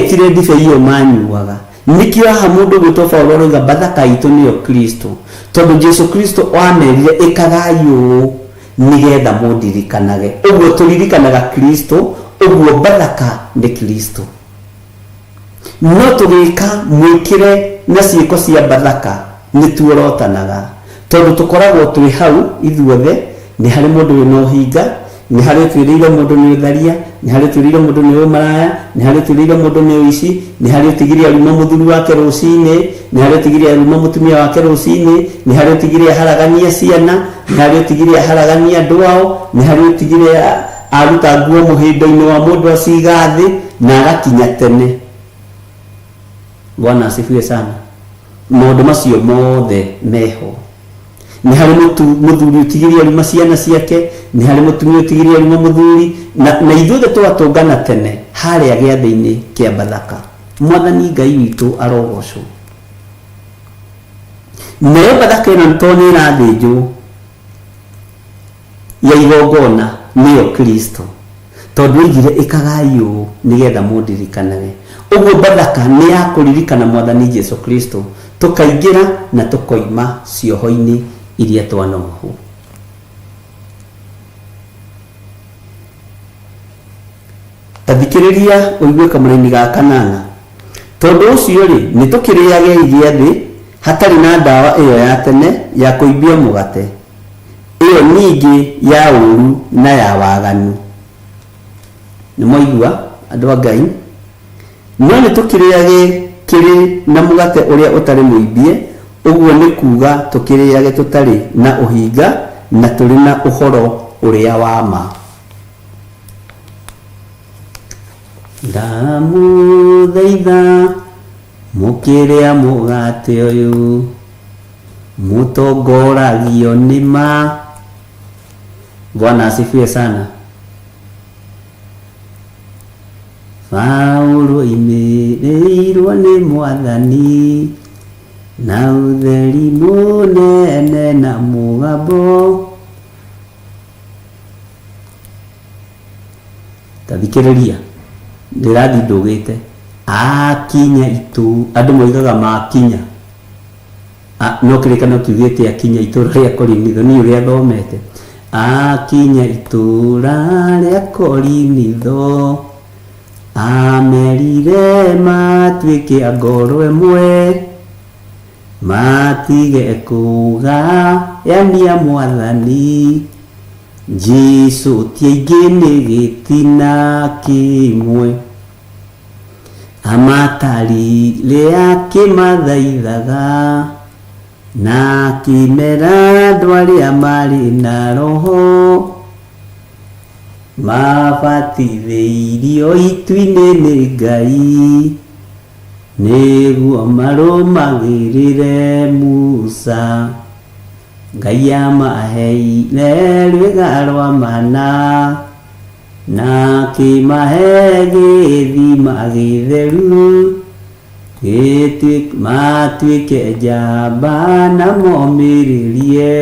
tire ndibei iyo manyuaga nikio ha mundu gwitwo Paulo roiga bathaka itu niyo Kristo tondu Jesu Kristo amerire ikagayo nigetha mundirikanage uguo turirikanaga Kristo uguo bathaka ni Kristo no tugika mwikire na ciiko cia bathaka ni tuorotanaga tondu tukoragwo twi hau ithuothe ni hari mundu wina uhinga ni hari twirire mundu ni utharia ni hari twirire mundu ni umaraya ni hari twirire mundu ni uici ni hari tigiri aruma muthuri wake rucini ni hari tigiri aruma mutumia wake rucini ni hari tigiri haragania ciana ni hari tigiri haragania andu ao ni hari tigiri aruta nguo muhinda-ini wa mundu aciga thi na agakinya tene. Bwana asifiwe sana. Maundu macio mothe meho. Ni hari muthuri utigiria rima ciana ciake, ni hari mutumia utigiria rima muthuri, na ithuothe twatungana tene haria giathi-ini kia Bathaka. Mwathani Ngai witu arogocwo. Nayo Bathaka ĩno tondũ ĩrathĩnjwo ya igongona nĩyo Kristo, tondũ oigire ĩkagai ũũ nĩgetha mũndirikanage. Ũguo Bathaka nĩ ya kũririkana Mwathani Jesu Kristo, tũkaingĩra na tũkoima cioho-inĩ iria twanohwo. Tathikĩrĩria ũigue kamũra-inĩ ga kanana. Tondũ ũcio rĩ, nĩ tũkĩrĩage gĩathĩ hatarĩ na ndawa ĩyo ya tene ya kũimbia mũgate, ĩyo ningĩ ya ũru na ya waganu. Nĩ mwaigua andũ a Ngai? No nĩ tũkĩrĩage kĩrĩ na mũgate ũrĩa ũtarĩ mũimbie, ũguo nĩ kuga tũkĩrĩage tũtarĩ na ũhinga na tũrĩ na ũhoro ũrĩa wa ma. Ndamũthaitha mũkĩrĩa mũgate ũyũ mũtongoragio nĩ ma. Bwana asifiwe sana. Paulo oimĩrĩirwo nĩ Mwathani na ũtheri mũnene na mũgambo. Tathikĩrĩria, ndĩrathi ndũgĩte. Akinya itu, andũ moigaga makinya. No kĩrĩkanĩro kiugĩte akinya itũũra rĩa Korinitho, niĩ ũrĩa thomete. Akinya itũũra rĩa Korinitho, amerire matuĩke a ngoro ĩmwe, matige kuga yania Mwathani Jesu ti aingĩ nĩ gĩtina kĩmwe. Amatarire akĩmathaithaga na akĩmera andũ arĩa marĩ na roho mabatithĩirio itu-inĩ nĩ Ngai nĩguo marũmagĩrĩre Musa. Ngai amaheire rwĩga rwa mana na akĩmahe gĩthima gĩtheru matuĩke njamba na momĩrĩrie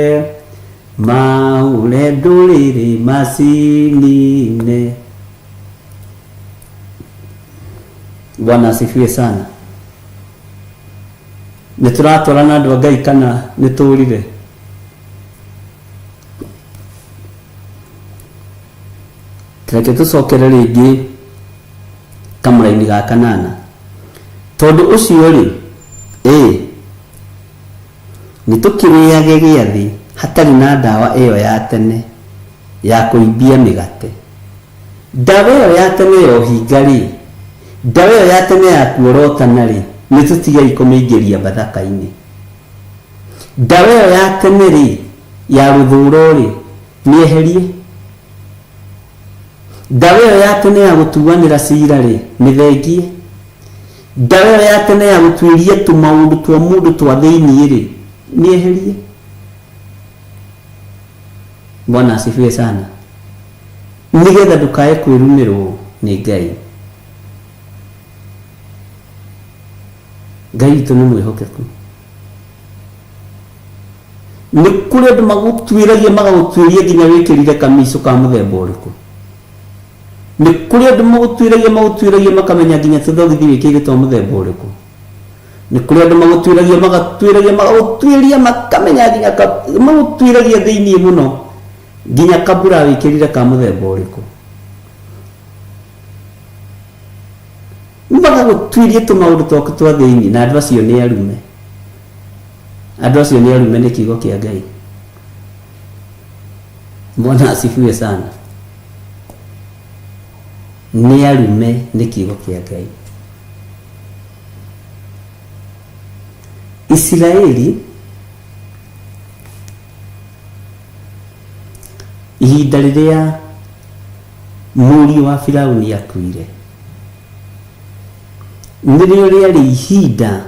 maure ndũrĩrĩ macinine. Bwana asifiwe sana. Nĩ tũratwarana andũ a Ngai kana nĩ tũrire? Reke tũcokere rĩngĩ kamũra-inĩ ga kanana. Tondũ ũcio rĩ, nĩ tũkĩrĩage gĩathĩ hatarĩ na ndawa ĩyo ya tene ya kũimbia mĩgate. Ndawa ĩyo ya tene ya ũhinga rĩ, ndawa ĩyo ya tene ya kuorotana rĩ, nĩ tũtigai kũmĩingĩria Bathaka-inĩ. Ndawa ĩyo ya tene rĩ, ya rũthũũro rĩ, nĩ eherie. Ndawa ĩyo ya tene ya gũtuanĩra cira rĩ, nĩ thengie. Ndawa ĩyo ya tene ya gũtuĩria tũmaũndũ twa mũndũ twa thĩiniĩ rĩ, nĩ eherie. Bwana asifiwe sana. Nigetha ndũkae kwĩrumĩrwo nĩ Ngai. Ngai witũ nĩ mwĩhokeku. Nĩ kũrĩ andũ magũtuĩragia magagũtuĩria nginya wĩkĩrire kamicũ ka mũthemba ũrĩkũ. Nĩ kũrĩ andũ magũtuĩragia makamenya nginya tũthogithi wĩkĩire twa mũthemba ũrĩkũ. Nĩ kũrĩ andũ magũtuĩragia makamenya nginya magũtuĩragia thĩiniĩ mũno nginya kabura wĩkĩrire ka mũthemba ũrĩkũ. Magagũtuĩria tũmaũndũ twaku twa thĩiniĩ, na andũ acio nĩ arume. Andũ acio nĩ arume nĩ kiugo kĩa Ngai. Bwana asifiwe sana. Nĩ arume nĩ kiugo kĩa Ngai. Israeli ihinda rĩrĩa mũriũ wa Firaũni akuire. Nĩrĩo rĩarĩ ihinda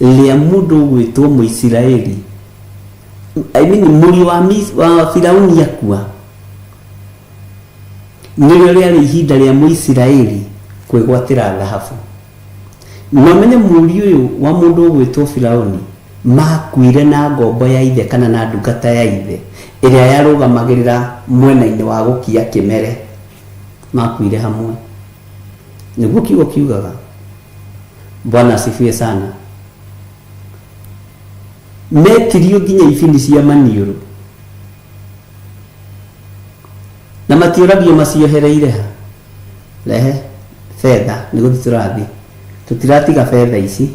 rĩa mũndũ gwĩtwo Mũisiraeli, mũriũ wa Firaũni akua. Nĩrĩo rĩarĩ ihinda rĩa Mũisiraeli kwĩgwatĩra thahabu. Na menye mũriũ ũyũ wa mũndũ gwĩtwo Firaũni makuire na ngombo ya ithe kana na ndungata ya ithe ĩrĩa yarũgamagĩrĩra mwena-inĩ wa gũkia kĩmere. Makuire hamwe. Nĩguo kiugo kiugaga. Bwana asifiwe sana. Metirio nginya ibini cia maniũrũ. Na matioragio maciohereire ha. Rehe fedha nĩ gũthiĩ tũrathiĩ. Tũtiratiga fedha ici,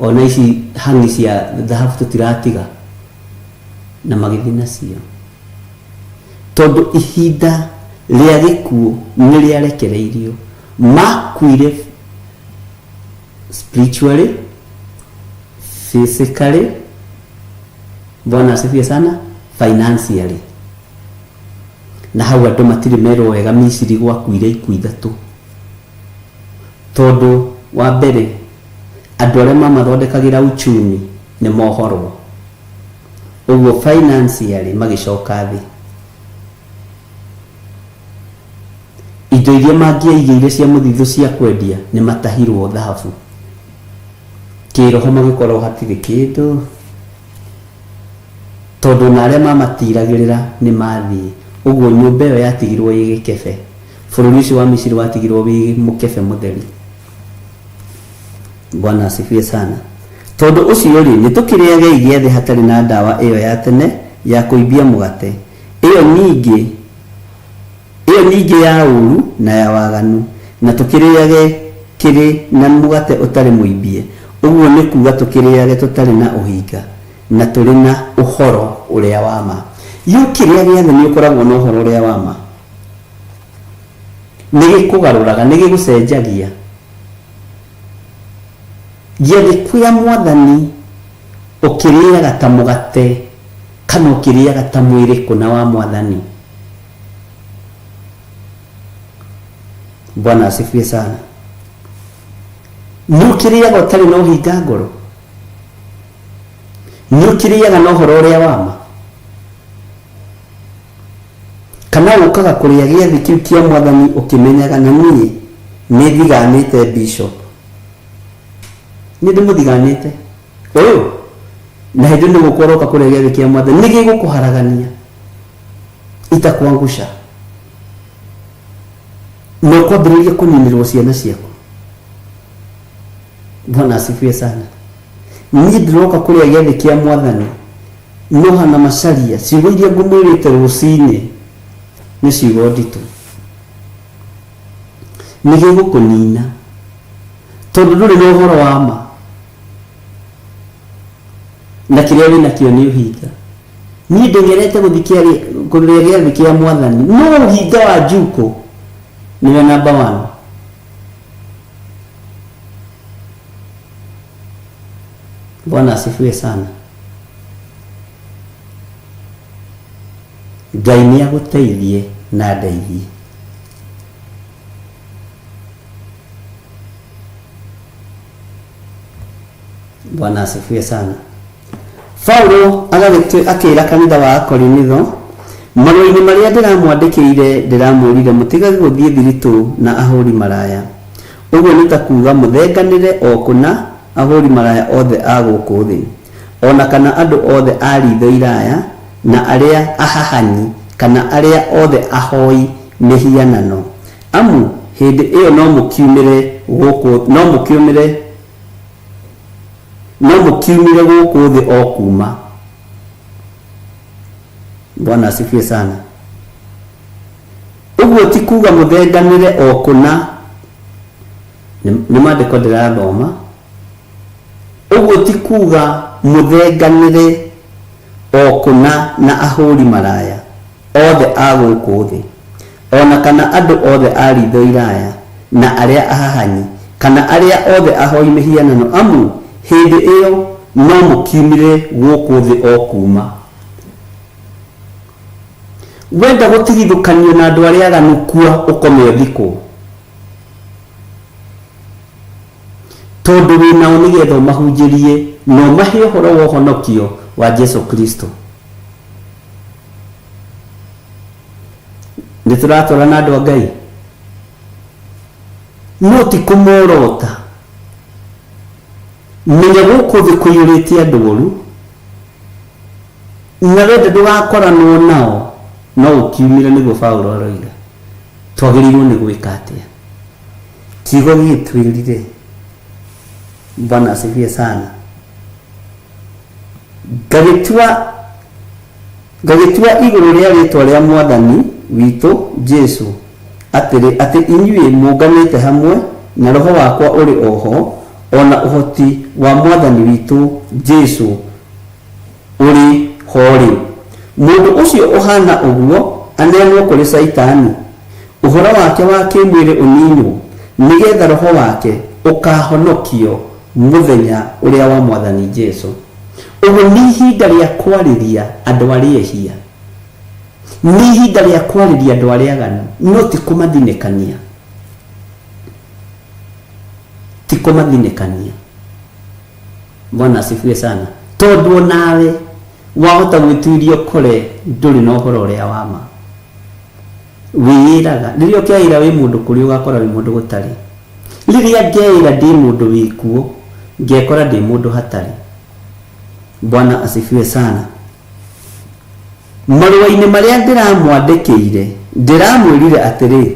ona ici hangi cia thahabu tũtiratiga. Na magĩthiĩ nacio. Tondũ ihinda rĩa gĩkuũ nĩ rĩarekereirio. Makuire spiritually, physically, Bwana asifiwe sana, financially. Na hau andũ matirĩ merwo wega Misiri gwakuire ikuũ ithatũ. Tondũ wa mbere andũ arĩa mamathondekagĩra uchumi nĩ mohorwo. Ũguo financially magĩcoka thĩ. Indo iria mangĩaigĩire cia mũthithũ cia kwendia nĩ matahirwo thahabu. Kĩroho magĩkorwo hatirĩ kĩndũ. Tondũ na arĩa mamatiragĩrĩra nĩ mathiĩ. Ũguo nyũmba ĩyo yatigirwo ĩ gĩkebe. Bũrũri ũcio wa Misiri watigirwo wĩ mũkebe mũtheri. Bwana asifiwe sana. Tondũ ũcio rĩ nĩ tũkĩrĩaga iria thĩ hatarĩ na ndawa ĩyo ya tene ya kũimbia mũgate. Ĩyo ningĩ ya ũru na ya waganu. Na tũkĩrĩage kĩrĩ na mũgate ũtarĩ mũimbie. Ũguo nĩ kuga tũkĩrĩage tũtarĩ na ũhinga na tũrĩ na ũhoro ũrĩa wa ma. Kĩrĩa gĩothe nĩ ũkoragwo na ũhoro ũrĩa wa ma. Nĩ gĩkũgarũraga, nĩ gĩgũcenjagia. Gĩathĩ kwĩa Mwathani ũkĩrĩaga ta mũgate kana ũkĩrĩaga ta mwĩrĩ kũna wa Mwathani. Bwana asifiwe sana. Nĩ ũkĩrĩaga ũtarĩ na ũhinga ngoro. Nĩ ũkĩrĩaga na ũhoro ũrĩa wa ma. Kana ũkaga kũrĩa gĩathĩ kĩu kĩa Mwathani ũkĩmenyaga na niĩ nĩ thiganĩte bishop. Nĩ ndĩmũthiganĩte. Ũyũ na hĩndĩ nĩ gũkorwo ka kũrĩa gĩathĩ kĩa Mwathani nĩ gĩgũkũharagania. Itakuangusha. Na kwambĩrĩria kũninĩrwo ciana ciaku. Bwana asifiwe sana. Niĩ ndĩroka kũrĩa gĩathĩ kĩa Mwathani no hana macaria ciugo iria ngũmwĩrĩte rũcinĩ nĩ ciugo nditũ. Nĩ gĩgũkũnina tondũ ndũrĩ na ũhoro wa ma. Na kĩrĩa wĩ nakĩo nĩ ũhinga. Niĩ ndĩgerete gũthikia kũrĩa gĩathĩ kĩa Mwathani no ũhinga wa njuko nĩwe number 1. Bwana asifiwe sana. Ngai nĩ agũteithie na ndeithie. Bwana asifiwe sana. Paulo akĩra kanitha wa Korinitho marũa-inĩ marĩa ndĩramwandĩkĩire ndĩramwĩrire mũtigage gũthiĩ thiritũ na ahũri maraya. Ũguo nĩ ta kuuga mũthenganĩre o kũna ahũri maraya othe a gũkũ thĩ. Ona kana andũ othe a ritho iraya na arĩa ahahani kana arĩa othe ahoi mĩhianano. Amu hĩndĩ ĩyo no mũkiumire gũkũ thĩ o kuma. Bwana asifiwe sana. Ũguo ti kuga mũthenganĩre o kũna. Nĩ maandĩko ndĩrathoma. Ũguo ti kuga mũthenganĩre o kũna na ahũri maraya othe a gũkũ thĩ. Ona kana andũ othe a ritho iraya na arĩa ahahani kana arĩa othe ahoi mĩhianano. Amu hĩndĩ ĩyo no mũkiumire gũkũ thĩ o kuma. wenda gutigithukanio na andu aria aganu kuo ukome thiko tondu winao nigetha mahunjirie no mahe uhoro wa honokio wa Jesu Kristo. Nituratora na andu a Ngai no ti kumorota menya guku thi kuyuritie andu oru na wenda ndugakoranwo nao no ukiumire niguo Paulo aroiga twagirirwo ni gwika atia kiugo gitwirire. Bwana asifiwe sana. Gagitua iguru ria ritwa ria mwathani witu Jesu ati inyuĩ mũnganĩte hamwe na roho wakwa ũrĩ oho ona ũhoti wa mwathani witu Jesu ũrĩ hori. Mũndũ ũcio ũhana ũguo aneanwo kũrĩ Saitani, ũhoro wake wa kĩmwĩrĩ ũninwo nĩgetha roho wake ũkahonokio mũthenya ũrĩa wa mwathani Jesu. Ũguo nĩ ihinda rĩa kwarĩria andũ arĩa ehia, nĩ ihinda rĩa kwarĩria andũ arĩa aganu, no ti kũmathinĩkania, ti kũmathinĩkania. Bwana asifiwe sana. Tondũ nawe wahota gwĩtuiria ũkore ndũrĩ na ũhoro ũrĩa wa ma, wĩĩraga rĩrĩa ũkĩaĩra wĩ mũndũ kũrĩ ũgakora wĩ mũndũ gũtarĩ, rĩrĩa ngĩaĩra ndĩ mũndũ wĩ kuo ngekora ndĩ mũndũ hatarĩ. Bwana asifiwe sana. Marũa-inĩ marĩa ndĩramwandĩkĩire ndĩramwĩrire atĩrĩ,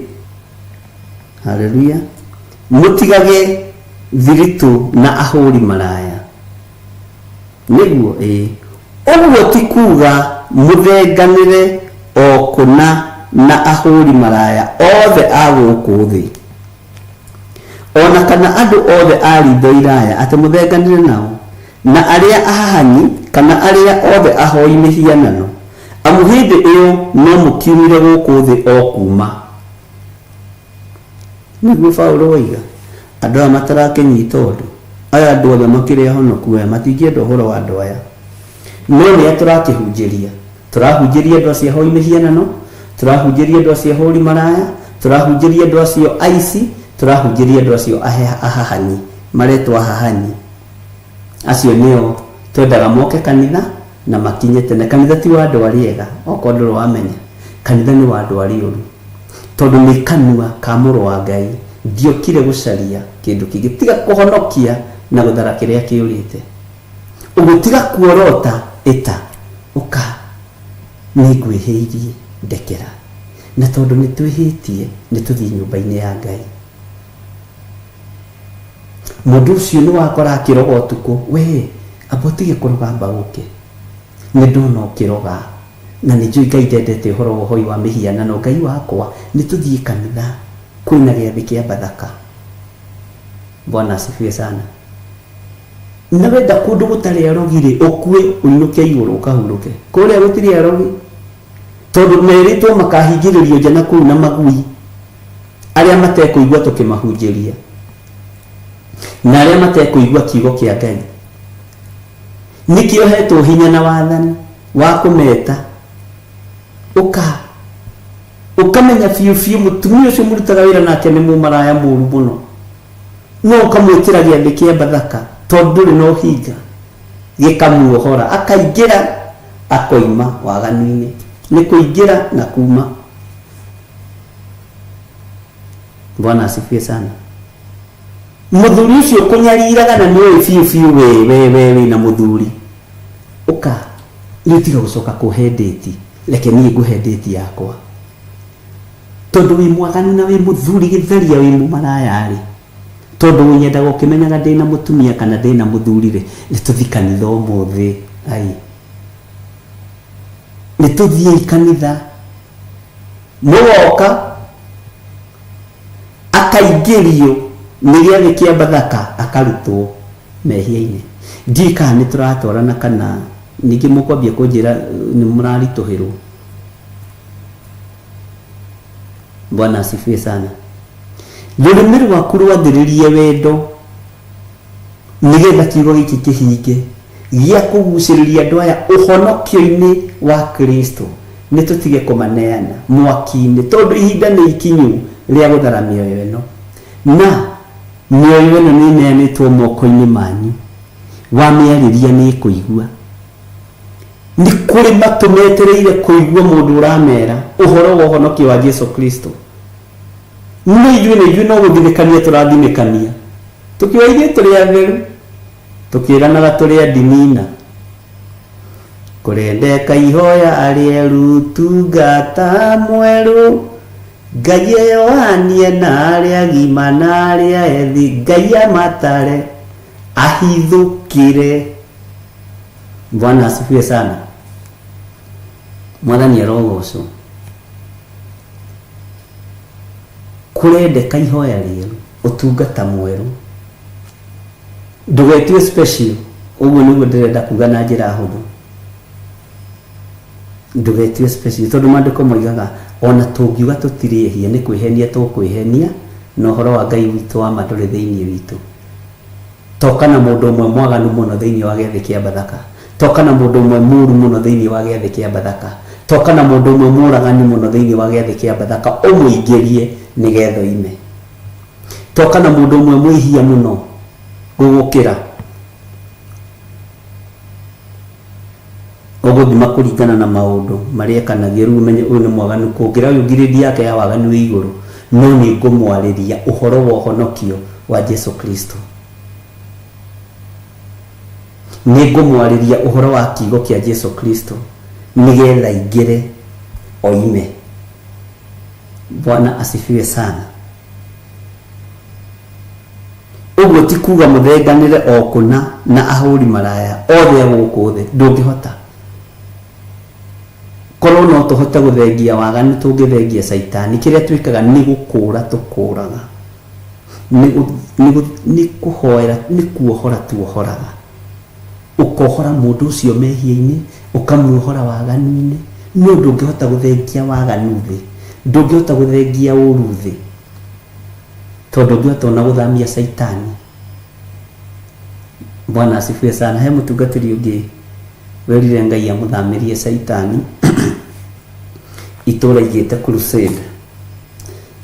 haleluya, mũtigage thiritũ na ahũri maraya. Nĩguo ũguo ti kuga mũthenganĩre o kũna na ahũri maraya othe a gũkũ thĩ, ona kana andũ othe a ritho iraya atĩ mũthenganĩre nao, na arĩa ahahani kana arĩa othe ahoi mĩhianano, amu hĩndĩ ĩyo no mũkiumire gũkũ thĩ o kuma. Nĩguo Paulo oiga andũ aya matarakĩnyita ũndũ, aya andũ othe makĩrĩ ahonoku aya matingĩenda ũhoro wa andũ aya, no nĩ tũrakĩhunjĩria. Tũrahunjĩria andũ acio ahoi mĩhianano, tũrahunjĩria andũ acio ahũri maraya, tũrahunjĩria andũ acio aici, tũrahunjĩria andũ acio ahahani, maretwo ahahani. Acio nĩo twendaga moke kanitha na makinye tene. Kanitha ti wa andũ arĩa ega, okorwo ndũrĩ wamenya, kanitha nĩ wa andũ arĩa ũru, tondũ nĩ kanua ka mũrũ wa Ngai. Ndiokire gũcaria kĩndũ kĩngĩ tiga kũhonokia na gũthara kĩrĩa kĩũrĩte. Ũguo tiga kuorota ĩta ũka nĩ ngwĩhĩirie ndekera, na tondũ nĩ twĩhĩtie nĩ tũthiĩ nyũmba-inĩ ya Ngai. Mũndũ ũcio nĩ wakora akĩroga ũtukũ, we amba ũtige kũroga mbaũke, nĩ ndona ũkĩroga na nĩ njũĩ Ngai ndendete ũhoro wa ũhoi wa mĩhianano. Ngai wakwa nĩ tũthiĩ kanitha, kwĩna gĩathĩ kĩa Bathaka. Bwana asifiwe sana. Na wenda kũndũ gũtarĩ arogire ũkue ũinũke igũrũ ũkahurũke, kũrĩa gũtirĩ arogi, tondũ merĩtwo makahingĩrĩrio nja na kũu na magui arĩa matekũigua tũkĩmahunjĩria, na arĩa matekũigua kiugo kĩa Ngai. Nĩkĩo hetwo hinya na wathani wa kũmeta, ukamenya biũ mũtumia ũcio mũrutaga wĩra nake nĩ mũmaraya mũru mũno, no ũkamwĩkĩra gĩathĩ kĩa Bathaka tondũ ndũrĩ na ũhinga, gĩkamuohora, akaingĩra akoima waganu-inĩ. Nĩ kũingĩra na kuma. Bwana asifiwe sana. Mũthuri ũcio kũnyariraga na nĩ biũ we na mũthuri ũka rĩu tiga gũcoka kũhe ndĩti, reke niĩ ngũhe ndĩti yakwa, tondũ wĩ mwaganu na wĩ mũthuri gĩtheria wĩ mũmaraya rĩ, tondũ nyendaga ũkĩmenyaga ndĩna mũtumia kana ndĩna mũthuri rĩ, nĩ tũthiĩ kanitha ũmũthĩ. Ai, nĩ tũthiĩ kanitha. Mũgoka akaingĩrio nĩ gĩathĩ kĩa Bathaka akarutwo mehia-inĩ. Ndiĩ kana nĩ tũratwarana kana ningĩ mũkwambia kũnjĩra nĩ mũraritũhĩrwo. Bwana asifiwe sana. Rũrĩmĩ rwaku rwathĩrĩrie wendo nĩgetha kiugo gĩkĩ kĩhinge gĩa kũgucĩrĩria andũ aya ũhonokio-inĩ wa Kristo nĩ tũtige kũmaneana mwaki-inĩ, tondũ ihinda nĩ ikinyu rĩa gũthara mĩoyo ĩno, na mĩoyo ĩno nĩ ĩneanĩtwo moko-inĩ manyu. Wamĩarĩria nĩ kũigua. Nĩ kũrĩ matũ metereire kũigua mũndũ ũramera ũhoro wa ũhonokio wa Jesu Kristo. Nĩ ithuĩ no gũthirĩkania tũrathimĩkania, tũkiuga ithuĩ tũrĩ atheru, tũkĩranaga tũrĩ andinina, kũrendeka ihoya arĩeru tungata mwerũ, Ngai eyohanie na arĩa agima na arĩa ethi, Ngai amatare ahithũkire. Bwana asifiwe sana. Mwathani arogocwo. Kũrendeka ihoya rĩeru, ũtungata mwerũ, ndũgetue special. Ũguo nĩguo ndĩrenda kuga na njĩra hũthũ. Ndũgetue special, tondũ maandĩko moigaga ona tũngiuga tũtirĩhia nĩ kwĩhenia tũkwĩhenia, na ũhoro wa Ngai witũ wa ma ndũrĩ thĩinĩ witũ. Toka na mũndũ ũmwe mwaganu mũno thĩinĩ wa gĩathĩ kĩa Bathaka, toka na mũndũ ũmwe mũũru mũno thĩinĩ wa gĩathĩ kĩa Bathaka, toka na mũndũ ũmwe mũragani mũno thĩinĩ wa gĩathĩ kĩa Bathaka, ũmũingĩrie nĩgetha ime. Toka na mũndũ ũmwe mwĩhia mũno gũgũkĩra, ũgũthima kũringana na maũndũ marĩa ekanagio, rĩu umenye ũyũ nĩ mwaganu kũngĩra ũyũ ngirĩndi yake ya waganu wĩ igũrũ. No nĩ ngũmwarĩria ũhoro wa ũhonokio wa Jesu Kristo. Nĩ ngũmwarĩria ũhoro wa kiugo kĩa Jesu Kristo nĩgetha ingĩre oime. Bwana asifiwe sana. Ũguo ti kuga mũthenganĩre o kũna na ahũri maraya othe gũkũ thĩ, ndũngĩhota. Korwo no tũhote gũthengia waganu tũngĩthengia Saitani, kĩrĩa twĩkaga nĩ gũkũũra tũkũũraga, nĩ kũhoera, nĩ kuohora tuohoraga. Ũkohora mũndũ ũcio mehia-inĩ, ũkamuohora waganu-inĩ. No ndũngĩhota gũthengia waganu thĩ, ndũngĩhota gũthengia ũũru thĩ, tondũ ndũngĩhota ona gũthamia Saitani. Bwana asifiwe sana. He mũtungatĩri ũngĩ werire Ngai amũthamĩrie Saitani itũra igĩte crusade.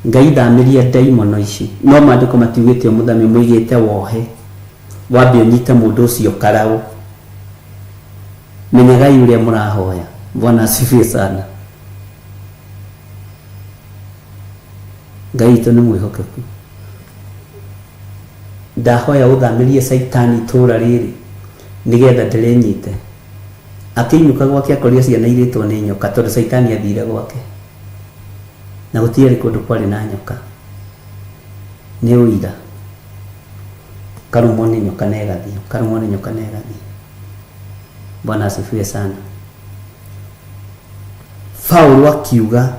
Ngai thamĩria ndaimono ici, no maandĩko matiugĩte mũthamia, mũigĩte wohe, wambe ũnyite mũndũ ũcio karaũ. Menyagai ũrĩa mũrahoya. Bwana asifiwe sana. Ngai witũ nĩ mwĩhokeku. Ndahoya ũthamĩrie Saitani itũra rĩrĩ nĩgetha ndĩrĩnyite. Akĩinũka gwake akorire ciana irĩtwo nĩ nyoka, tondũ Saitani athire gwake na gũtiarĩ kũndũ kwarĩ na nyoka. Nĩ ũira. Karumwo nĩ nyoka na ĩgathiĩ, karumwo nĩ nyoka na ĩgathiĩ. Bwana asifiwe sana. Paulo akiuga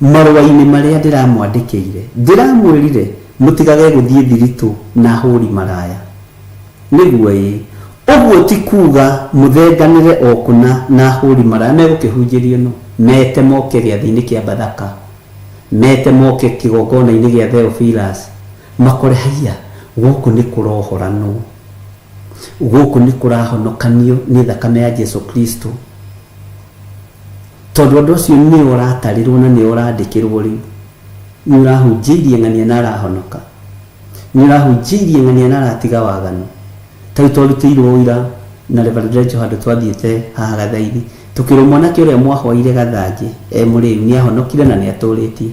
marũa-inĩ marĩa ndĩramwandĩkĩire, mũtigage gũthiĩ thiritũ na hũri maraya. Nĩguo ũguo ti kuga mũthenganĩre o kũna na hũri maraya megũkĩhunjĩrio no, mete moke gĩathĩ-inĩ kĩa Bathaka, mete moke kĩgongona-inĩ gĩa Theophilus, makore haiya gũkũ nĩ kũrohoranwo, gũkũ nĩ kũrahonokanio nĩ thakame ya Jesu Kristo. Tondũ ũndũ ũcio nĩ ũratarĩrwo na nĩ ũrandĩkĩrwo rĩu. Nĩ ũrahunjĩirie ng'ania na arahonoka, nĩ ũrahunjĩirie ng'ania na aratiga waganu. Ta twarutĩirwo ũira na Reverend Rachel handũ twathiĩte haha Gathaithi, tũkĩrwo mwanake ũrĩa mwahoire gathanjĩ mũrĩu nĩ ahonokire na nĩ atũrĩtie,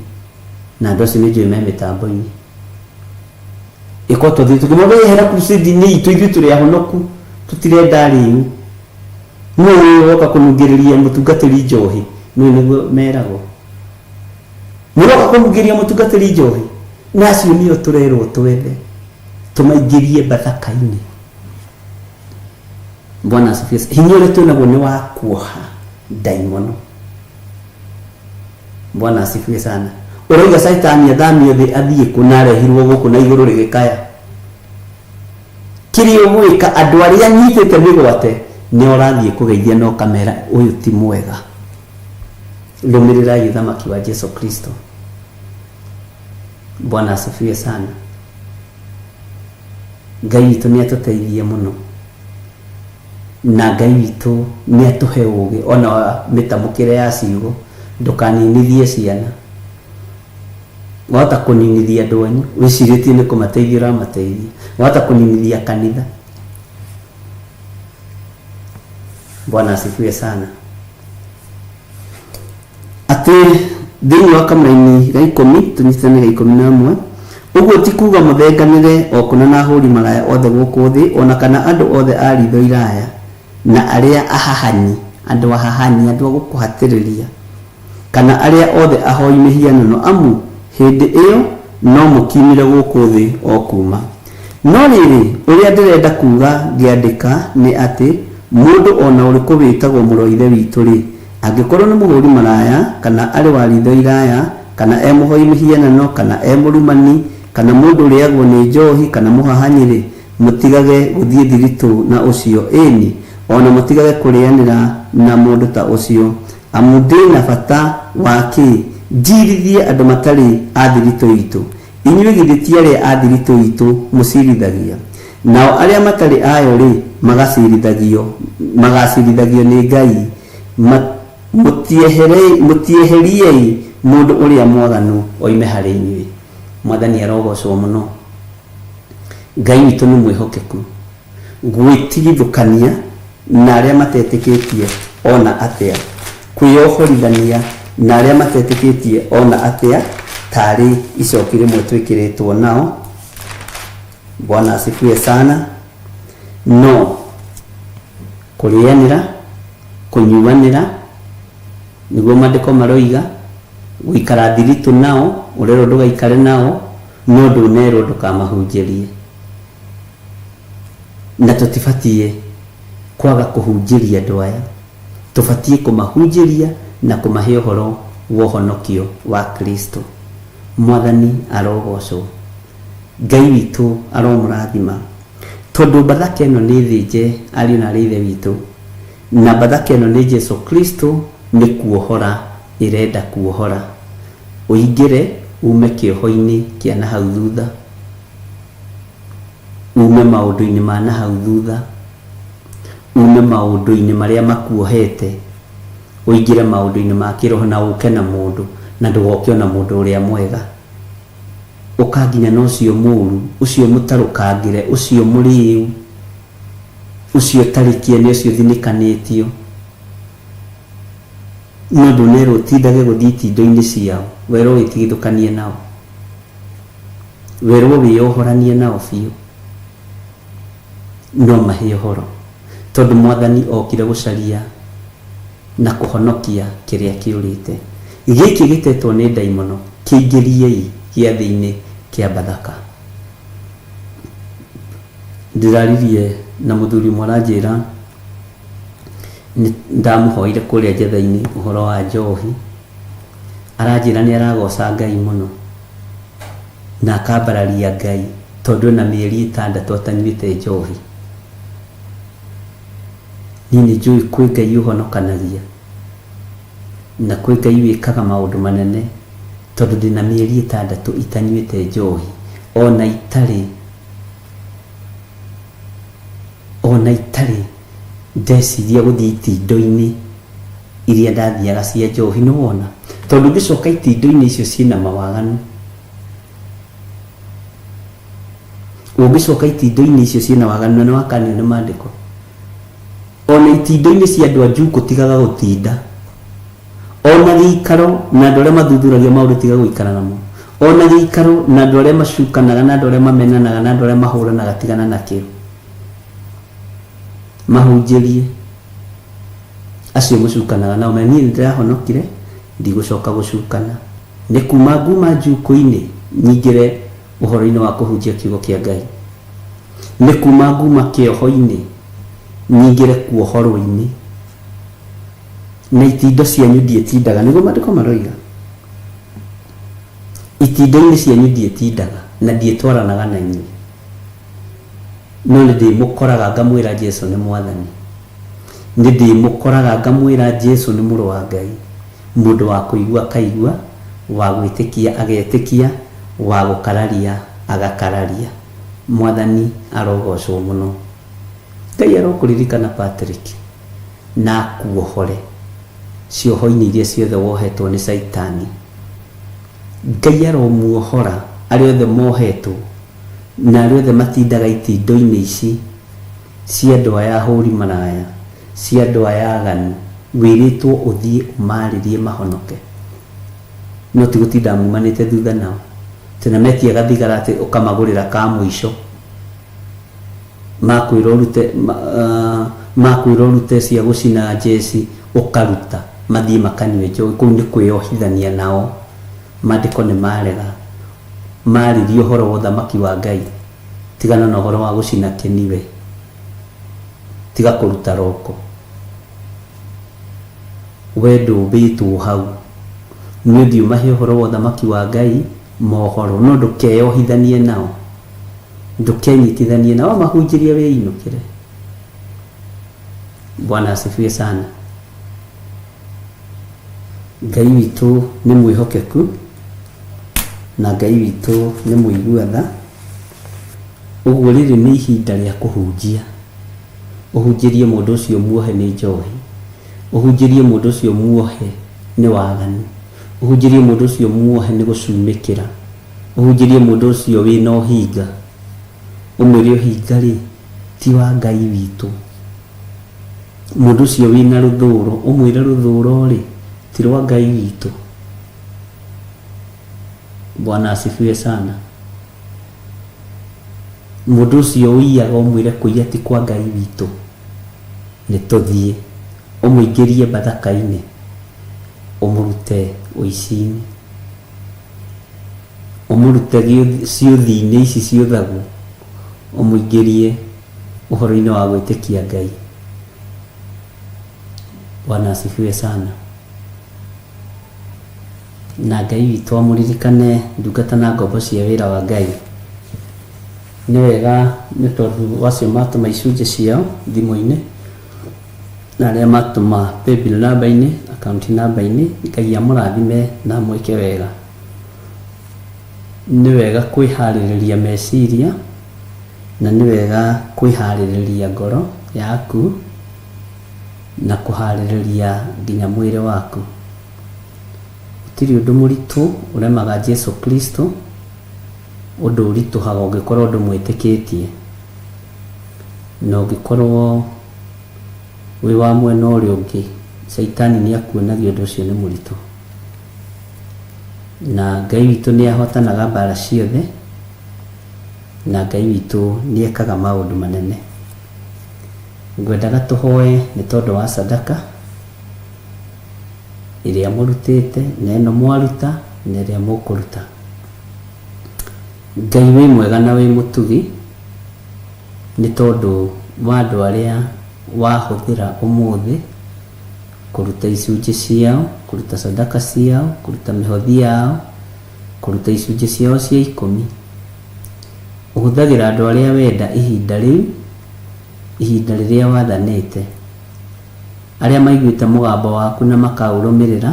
na andũ acio nĩ njũĩ me mĩtambo-inĩ. Ĩkorwo tũthiĩ tũkĩmwambia hera crusade-inĩ itũ, ithuĩ tũrĩ ahonoku, tũtirenda rĩu. Nĩ woka kũnungĩrĩria mũtungatĩri njohi, nĩguo meragwo. Mũroka kũnungĩria mũtungatĩri njohi, na acio nĩo tũrerwo twethe tũmaingĩrie Bathaka-inĩ. Bwana asifiwe. Hinya ũrĩa twĩnaguo nĩ wa kuoha ndaimono. Bwana asifiwe sana. Ũrauga Saitani athamio thĩ athiĩ kũ na arehirwo gũkũ na igũrũ rĩgĩkaya. Kĩrĩa ũgwĩka andũ arĩa anyitĩte mĩgwate nĩ ũrathiĩ kũgeithia no kamera, ũyũ ti mwega. Rũmĩrĩrai ũthamaki wa Jesu Kristo. Bwana asifiwe sana. Ngai witũ nĩ atũteithie mũno. na Ngai witũ nĩ atũhe ũgĩ ona mĩtamũkĩre ya ciugo, ndũkaninithie ciana, wahota kũninithia andũ anyu wĩcirĩtie nĩ kũmateithia ũramateithia, wahota kũninithia kanitha. Bwana asifiwe sana. Atĩ thĩinĩ wa kamũra-inĩ ga 10 tũnyitane ga 11, ũguo ti kuga mũthenganĩre o kũna na ahũri maraya othe gũkũ thĩ, ona kana andũ othe a ritho iraya na arĩa ahahani, andũ ahahani, andũ a gũkũhatĩrĩria, kana arĩa othe ahoi mĩhianano, amu hĩndĩ ĩyo no mũkiumire gũkũ thĩ o kuma. No rĩrĩ, ũrĩa ndĩrenda kuga ngĩandĩka nĩ atĩ mũndũ ona ũrĩkũ wĩtagwo mũrũ wa ithe witũ rĩ, angĩkorwo nĩ mũhũri maraya kana arĩ wa ritho iraya kana e mũhoi mĩhianano kana e mũrumani kana mũndũ ũrĩagwo nĩ njohi kana mũhahani rĩ, mũtigage gũthiĩ thiritũ na ũcio, ĩni ona mũtigage kũrĩanĩra na mũndũ ta ũcio, amu ndĩ na bata wakĩ njirithie andũ matarĩ a thiritũ itũ. Inyuĩ githĩ ti arĩa a thiritũ itũ mũcirithagia, nao arĩa matarĩ ayo rĩ magacirithagio nĩ Ngai. Mũtieheriei mũndũ ũrĩa mwaganu oime harĩ inyuĩ. Mwathani arogocwo mũno. Ngai witũ nĩ mwĩhokeku gwĩtigithũkania na arĩa matetĩkĩtie ona atĩa, kwĩyohorithania na arĩa matetĩkĩtie ona atĩa, tarĩ icoki rĩmwe twĩkĩrĩtwo nao. Bwana asifiwe sana. No kũrĩanĩra, kũnyuanĩra, nĩguo maandĩko maroiga, gũikara thiritũ nao, ũrerwo ndũgaikare nao, no ndũnerwo ndũkamahunjĩrie. Na tũtibatiĩ kwaga kũhunjĩria andũ aya, tũbatiĩ kũmahunjĩria na kũmahe ũhoro wa ũhonokio wa Kristo. Mwathani arogocwo. Ngai witũ aromũrathima, tondũ mbathaka ĩno nĩ thĩnje ariũ na arĩ ithe witũ, na mbathaka ĩno nĩ Jesu Kristo, nĩ kuohora ĩrenda kuohora. Ũingĩre ume kĩoho-inĩ kĩa na hau thutha, ume maũndũ-inĩ ma na hau thutha, ume maũndũ-inĩ marĩa makuohete, ũingĩre maũndũ-inĩ ma kĩroho na ũke na mũndũ, na ndũgoke na mũndũ ũrĩa mwega, ũkanginya na ũcio mũũru, ũcio mũtarũkangĩre, ũcio mũrĩu, ũcio tarĩkie nĩ ũcio thinĩkanĩtio. No ndũnerwo tindage gũthiĩ itindo-inĩ ciao, werwo wĩtigithũkanie nao, werwo wĩyohoranie nao biũ, no mahe ũhoro, tondũ Mwathani okire gũcaria na kũhonokia kĩrĩa kĩũrĩte. Gĩkĩ gĩtetwo nĩ ndaimono kĩingĩriei gĩathĩ-inĩ kĩa Bathaka. Ndĩraririe na mũthuri mwaranjĩra ndamũhoire kũrĩa njetha-inĩ ũhoro wa njohi, aranjĩra nĩ aragoca Ngai mũno na akambararia Ngai tondũ na mĩeri 6 atanyuĩte njohi. Niĩ nĩ njũĩ kwĩ Ngai ũhonokanagia na kwĩ Ngai wĩkaga maũndũ manene, tondũ ndĩna mĩeri 6 itanyuĩte njohi, ona itarĩ ndeciria gũthiĩ itindo-inĩ iria ndathiaga cia njohi. Nĩ wona, tondũ ngĩcoka itindo-inĩ icio ciĩna mawaganu, ũngĩcoka itindo-inĩ icio ciĩna waganu na wakanio nĩ maandĩko. Ona itindo-inĩ cia andũ a Njuku tigaga gũtinda, ona gĩikaro na andũ arĩa mathuthuragia maũndũ tiga gũikara namo, ona gĩikaro na andũ arĩa macukanaga na andũ arĩa mamenanaga na andũ arĩa mahũranaga tigana nakĩo, mahunjĩrie acio mũcukanaga nao. Na niĩ nĩndĩrahonokire, ndigũcoka gũcukana. Nĩ kuma nguma Njuku-inĩ nyingĩre ũhoro-inĩ wa kũhunjia kiugo kĩa Ngai, nĩ kuma nguma kĩoho-inĩ nyingĩre kuohorwo-inĩ, na itindo cianyu ndiĩtindaga, nĩguo maandĩko maroiga. Itindo-inĩ cianyu ndiĩtindaga na ndiĩtwaranaga na inyuĩ, no nĩ ndĩmũkoraga ngamwĩra Jesu nĩ Mwathani, nĩ ndĩmũkoraga ngamwĩra Jesu nĩ mũrũ wa Ngai. Mũndũ wa kũigua akaigua, wa gwĩtĩkia agetĩkia, wa gũkararia agakararia. Mwathani arogocwo mũno. Ngai arokuririkana Patrick na kuohore cioho-inĩ iria ciothe wohetwo nĩ Saitani. Ngai aromuohora arĩa othe mohetwo na arĩa othe matindaga itindo-inĩ ici cia andũ aya hũri maraya, cia andũ aya aganu. Wĩrĩtwo ũthiĩ ũmarĩrie mahonoke, no ti gũtinda mumanĩte thutha nao. Tena metia gathigara atĩ ũkamagũrĩra ka mũico, makwĩra ũrute cia gũcina njeci ũkaruta, mathiĩ makanyue njohi. Kũu nĩ kwĩyohithania nao. Maandĩko nĩ marega, marĩrie ũhoro wa ũthamaki wa Ngai. Tigana na ũhoro wa gũcina kĩniwe, tiga kũruta roko. We ndũmbĩtwo hau, nĩ ũthiĩ ũmahe ũhoro wa ũthamaki wa Ngai mohoro, no ndũkeyohithanie nao, ndũkenyitithanie nao, mahunjĩrie wĩinũkĩre. Bwana asifiwe sana. Ngai witũ nĩ mwĩhokeku na Ngai witũ nĩ mũiguatha. Ũguo rĩrĩ nĩ ihinda rĩa kũhunjia. Ũhunjĩrie mũndũ ũcio muohe nĩ njohi, ũhunjĩrie mũndũ ũcio muohe nĩ waganu, ũhunjĩrie mũndũ ũcio muohe nĩ gũcumĩkĩra, ũhunjĩrie mũndũ ũcio wĩna ũhinga. Ũmwĩre ũhinga rĩ ti wa Ngai witũ. Mũndũ ũcio wĩna rũthũũro, ũmwĩre rũthũũro rĩ ti rwa Ngai witũ. Bwana asifiwe sana. Mũndũ ũcio ũiyaga ũmwĩre kũiya ti kwa Ngai witũ. Nĩ tũthiĩ ũmũingĩrie bathaka-inĩ, ũmũrute ũici-inĩ, ũmũrute ciũthi-inĩ ici ciũthagwo, ũmũingĩrie ũhoro-inĩ wa gwĩtĩkia Ngai. Bwana asifiwe sana. Na Ngai witũ amũririkane ndungata na ngombo cia wĩra wa Ngai. Nĩ wega nĩ tondũ wacio matũma icunjĩ ciao thimũ-inĩ, na arĩa matũma paybill namba-inĩ, account namba-inĩ, Ngai amũrathime na amwĩke wega. Nĩ wega kwĩharĩrĩria meciria na nĩ wega kwĩharĩrĩria ngoro yaku na kũharĩrĩria nginya mwĩrĩ waku. Gũtirĩ ũndũ mũritũ ũremaga Jesu Kristo. Ũndũ ũritũhaga ũngĩkorwo ũndũ mwĩtĩkĩtie, na ũngĩkorwo wĩ wa mwena ũrĩa ũngĩ, Saitani nĩ akuonagia ũndũ ũcio nĩ mũritũ. Na Ngai witũ nĩ ahotanaga mbara ciothe, na Ngai witũ nĩ ekaga maũndũ manene. Ngwendaga tũhoe nĩ tondũ wa sadaka ĩrĩa mũrutĩte, na ĩno mwaruta na ĩrĩa mũkũruta. Ngai wĩ mwega na wĩ mũtugi, nĩ tondũ wa andũ arĩa wahũthĩra ũmũthĩ kũruta icunjĩ ciao, kũruta sadaka ciao, kũruta mĩhothi yao, kũruta icunjĩ ciao cia 10. Ũhũthagĩra andũ arĩa wenda ihinda rĩu, ihinda rĩrĩa wathanĩte, arĩa maiguĩte mũgambo waku na makaũrũmĩrĩra.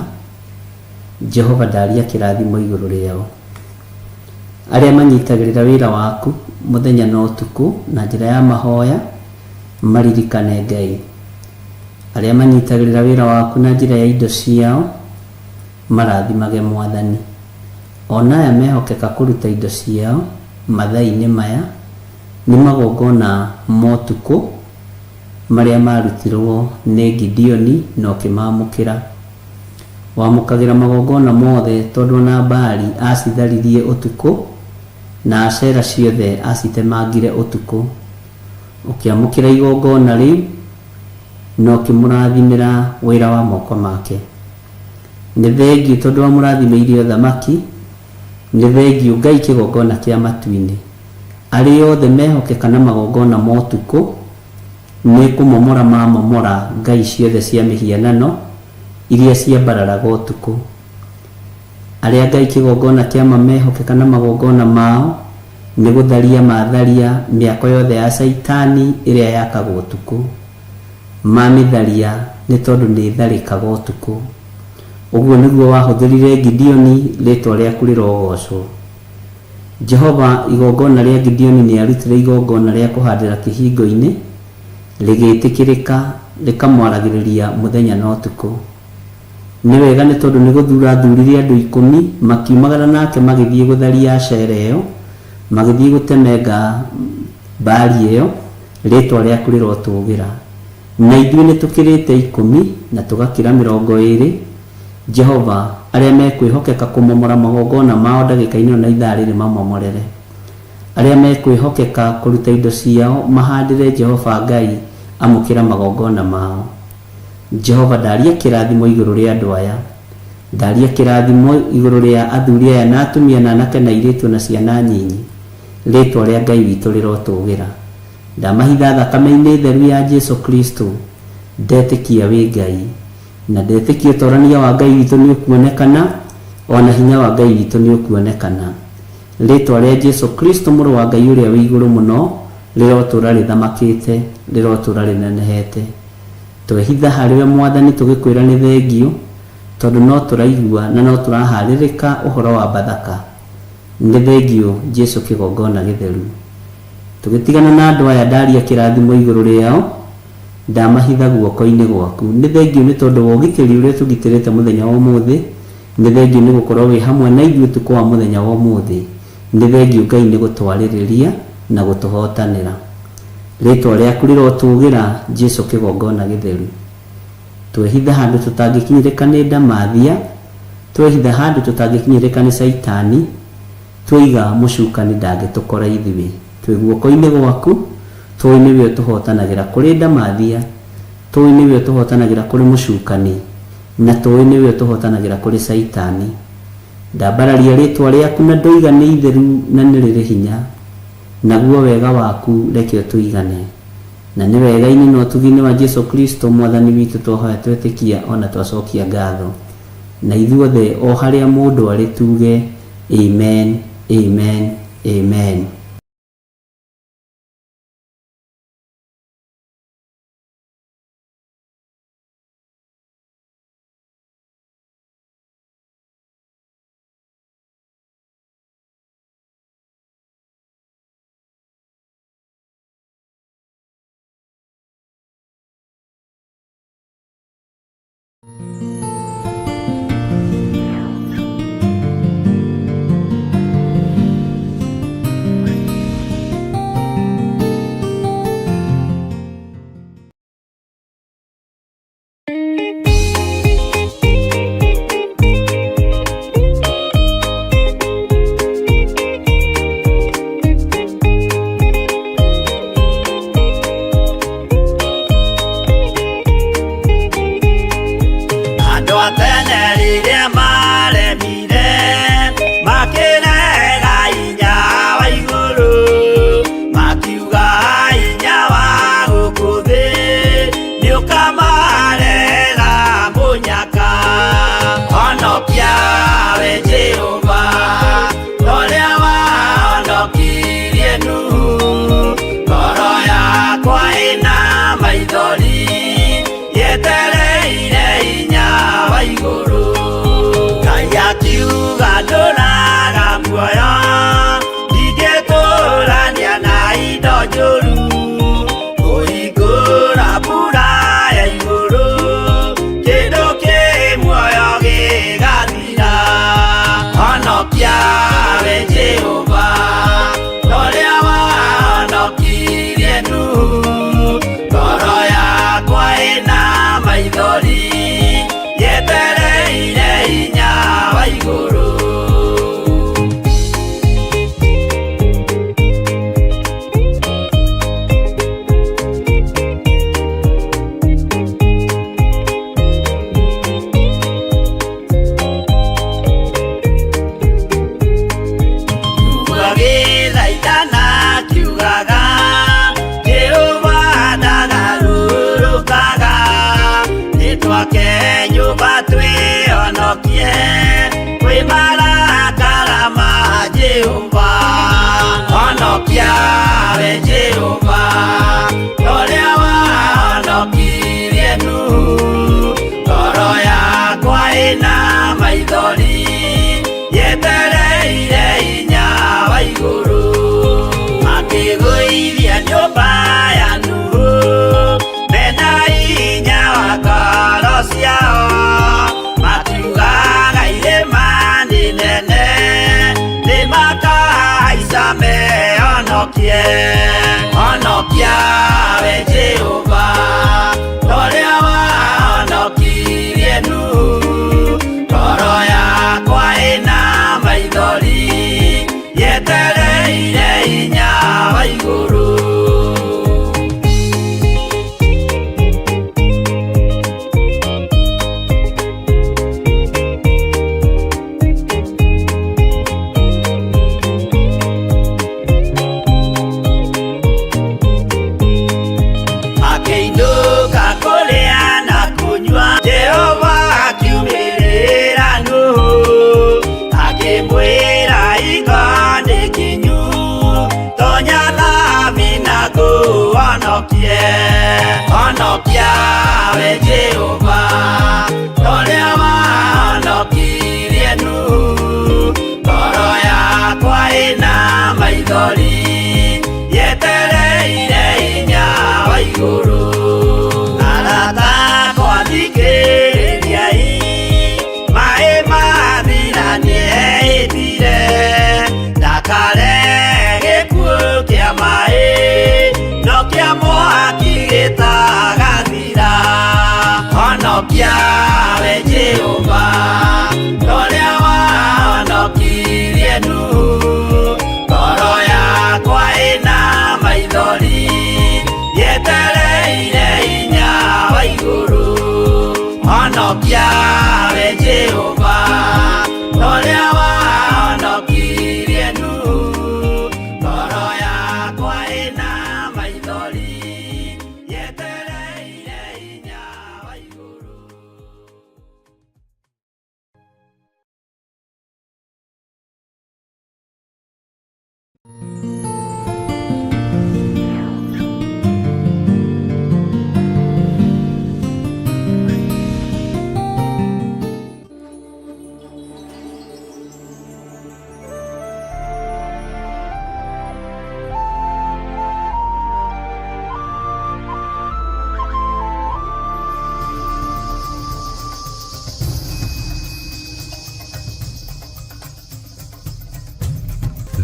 Jehova ndaria kĩrathimo igũrũ rĩao. Arĩa manyitagĩrĩra wĩra waku mũthenya na ũtukũ na njĩra ya mahoya, maririkane Ngai. Arĩa manyitagĩrĩra wĩra waku na njĩra ya indo ciao, marathimage Mwathani. Ona aya mehokeka kũruta indo ciao mathaa-inĩ maya, nĩ magongona motukũ marĩa marutirwo nĩ Gideoni na ũkĩmamũkĩra. Wamũkagĩra magongona mothe tondũ na Baali acitharirie ũtukũ na Ashera ciothe acitemangire ũtukũ. Ũkĩamũkĩra igongona rĩu na ũkĩmũrathimĩra wĩra wa moko make. Nĩ thengiũ tondũ wamũrathimĩire ũthamaki, nĩ thengiũ Ngai kĩgongona kĩa matu-inĩ. Arĩa othe mehokeka na magongona motukũ, nĩ kũmomora mamomora ngai ciothe cia mĩhianano iria ciambararaga ũtukũ. Arĩa Ngai kĩgongona kĩa mehokeka na magongona mao, nĩ gũtharia matharia mĩako yothe ya Saitani ĩrĩa yakagwo ũtukũ. Mamĩtharia nĩ tondũ nĩ tharĩkaga ũtukũ. Ũguo nĩguo wahũthĩrire Gideoni, rĩtwa rĩaku rĩrogocwo. Jehova igongona rĩa Gideoni nĩ arutire igongona rĩa kũhandĩra kĩhingo-inĩ rĩgĩtĩkĩrĩka rĩkamwaragĩrĩria mũthenya na ũtukũ. Nĩ wega nĩ tondũ nĩ gũthura athurire andũ 10 makiumagara nake magĩthiĩ gũtharia acera ĩyo, magĩthiĩ gũtemenga mbari ĩyo, rĩtwa rĩaku rĩrotũgĩra. Na ithuĩ nĩ tũkĩrĩte 10 na tũgakĩra 20. Jehova arĩa mekwĩhokeka kũmomora magongona mao ndagĩka-inĩ na ithaa rĩrĩ mamomorere. Arĩa mekwĩhokeka kũruta indo ciao mahandĩre Jehova Ngai amũkĩra magongona mao. Jehova ndaria kĩrathimo igũrũ rĩa andũ aya, ndaria kĩrathimo igũrũ rĩa athuri aya na atumia na anake na airĩtu na ciana nyinyi, rĩtwa rĩa Ngai witũ rĩrotũgĩra. Ndamahitha thakame-inĩ theru ya Jesu Kristo, ndetĩkia wĩ Ngai, na ndetĩkia ũtorania wa Ngai witũ nĩ ũkuonekana, ona hinya wa Ngai witũ nĩ ũkuonekana. Rĩtwa rĩa Jesu Kristo mũrũ wa Ngai ũrĩa wĩ igũrũ mũno rĩrotũra rĩthamakĩte, rĩrotũra rĩnenehete. Twehitha harĩwe Mwathani tũgĩkwĩra nĩ thengio, tondũ no tũraigua na no tũraharĩrĩka ũhoro wa Bathaka. Nĩ thengio Jesu kĩgongona gĩtheru. Tũgĩtigana na andũ aya ndaria kĩrathimo igũrũ rĩao, ndamahitha guoko-inĩ gwaku. Nĩ thengio nĩ tondũ wa ũgitĩri ũrĩa tũgitĩrĩte mũthenya wa ũmũthĩ. Nĩ thengio nĩ gũkorwo wĩ hamwe na ithuĩ ũtukũ wa mũthenya wa ũmũthĩ. Nĩ thengio Ngai nĩ gũtwarĩrĩria na gũtũhotanĩra. Rĩtwa rĩaku rĩrotũgĩra Jesu kĩgongona gĩtheru. Twehitha handũ tũtangĩkinyĩrĩka nĩ ndamathia, twehitha handũ tũtangĩkinyĩrĩka nĩ Saitani, twĩiga mũcukani ndangĩtũkora ithuĩ. Twĩ guoko-inĩ gwaku, tũĩ nĩwe ũtũhotanagĩra kũrĩ ndamathia, tũĩ nĩwe ũtũhotanagĩra kũrĩ mũcukani, na tũĩ nĩwe ũtũhotanagĩra kũrĩ Saitani. Ndambararia rĩtwa rĩaku na ndoiga nĩ itheru na nĩ rĩrĩ hinya, naguo wega waku reke ũtũigane. Na nĩ wega-inĩ na ũtugi-inĩ wa Jesu Kristo Mwathani witũ twahoya twetĩkia ona twacokia ngatho. Na ithuothe o harĩa mũndũ arĩ tuge amen, amen, amen. Akĩgũithia nyũmba ya Nuhu ciao matugaga irĩma nene nĩmakahaica mehonokie honokia we Jehova ũrĩa wahonokirie Nuhu ngoro yakwa ĩna maithori yetereire hinya wa igũrũ. Honokia we Jehova ũrĩa wahonokirie Nuhu ngoro yakwa ĩna maithori yetereire hinya wa igũrũ. Arata akwa thikĩrĩriai maĩ mathira nĩehĩtire ndakare gĩkuũ kĩa maĩ no kĩa mwaki gĩtagathira. Honokia we Jehova ũrĩa wahonokirie Nuhu ngoro yakwa ĩna maithori yetereire hinya wa igũrũ. Honokia we Jehova ũrĩa wahonokirie Nuhu ngoro yakwa ĩna maithori yetereire hinya wa igũrũ.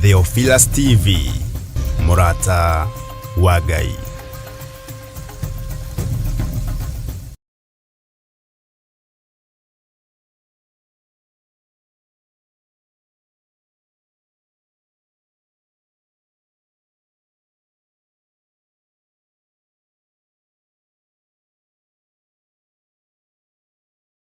Theophilus TV, Mũrata wa Ngai.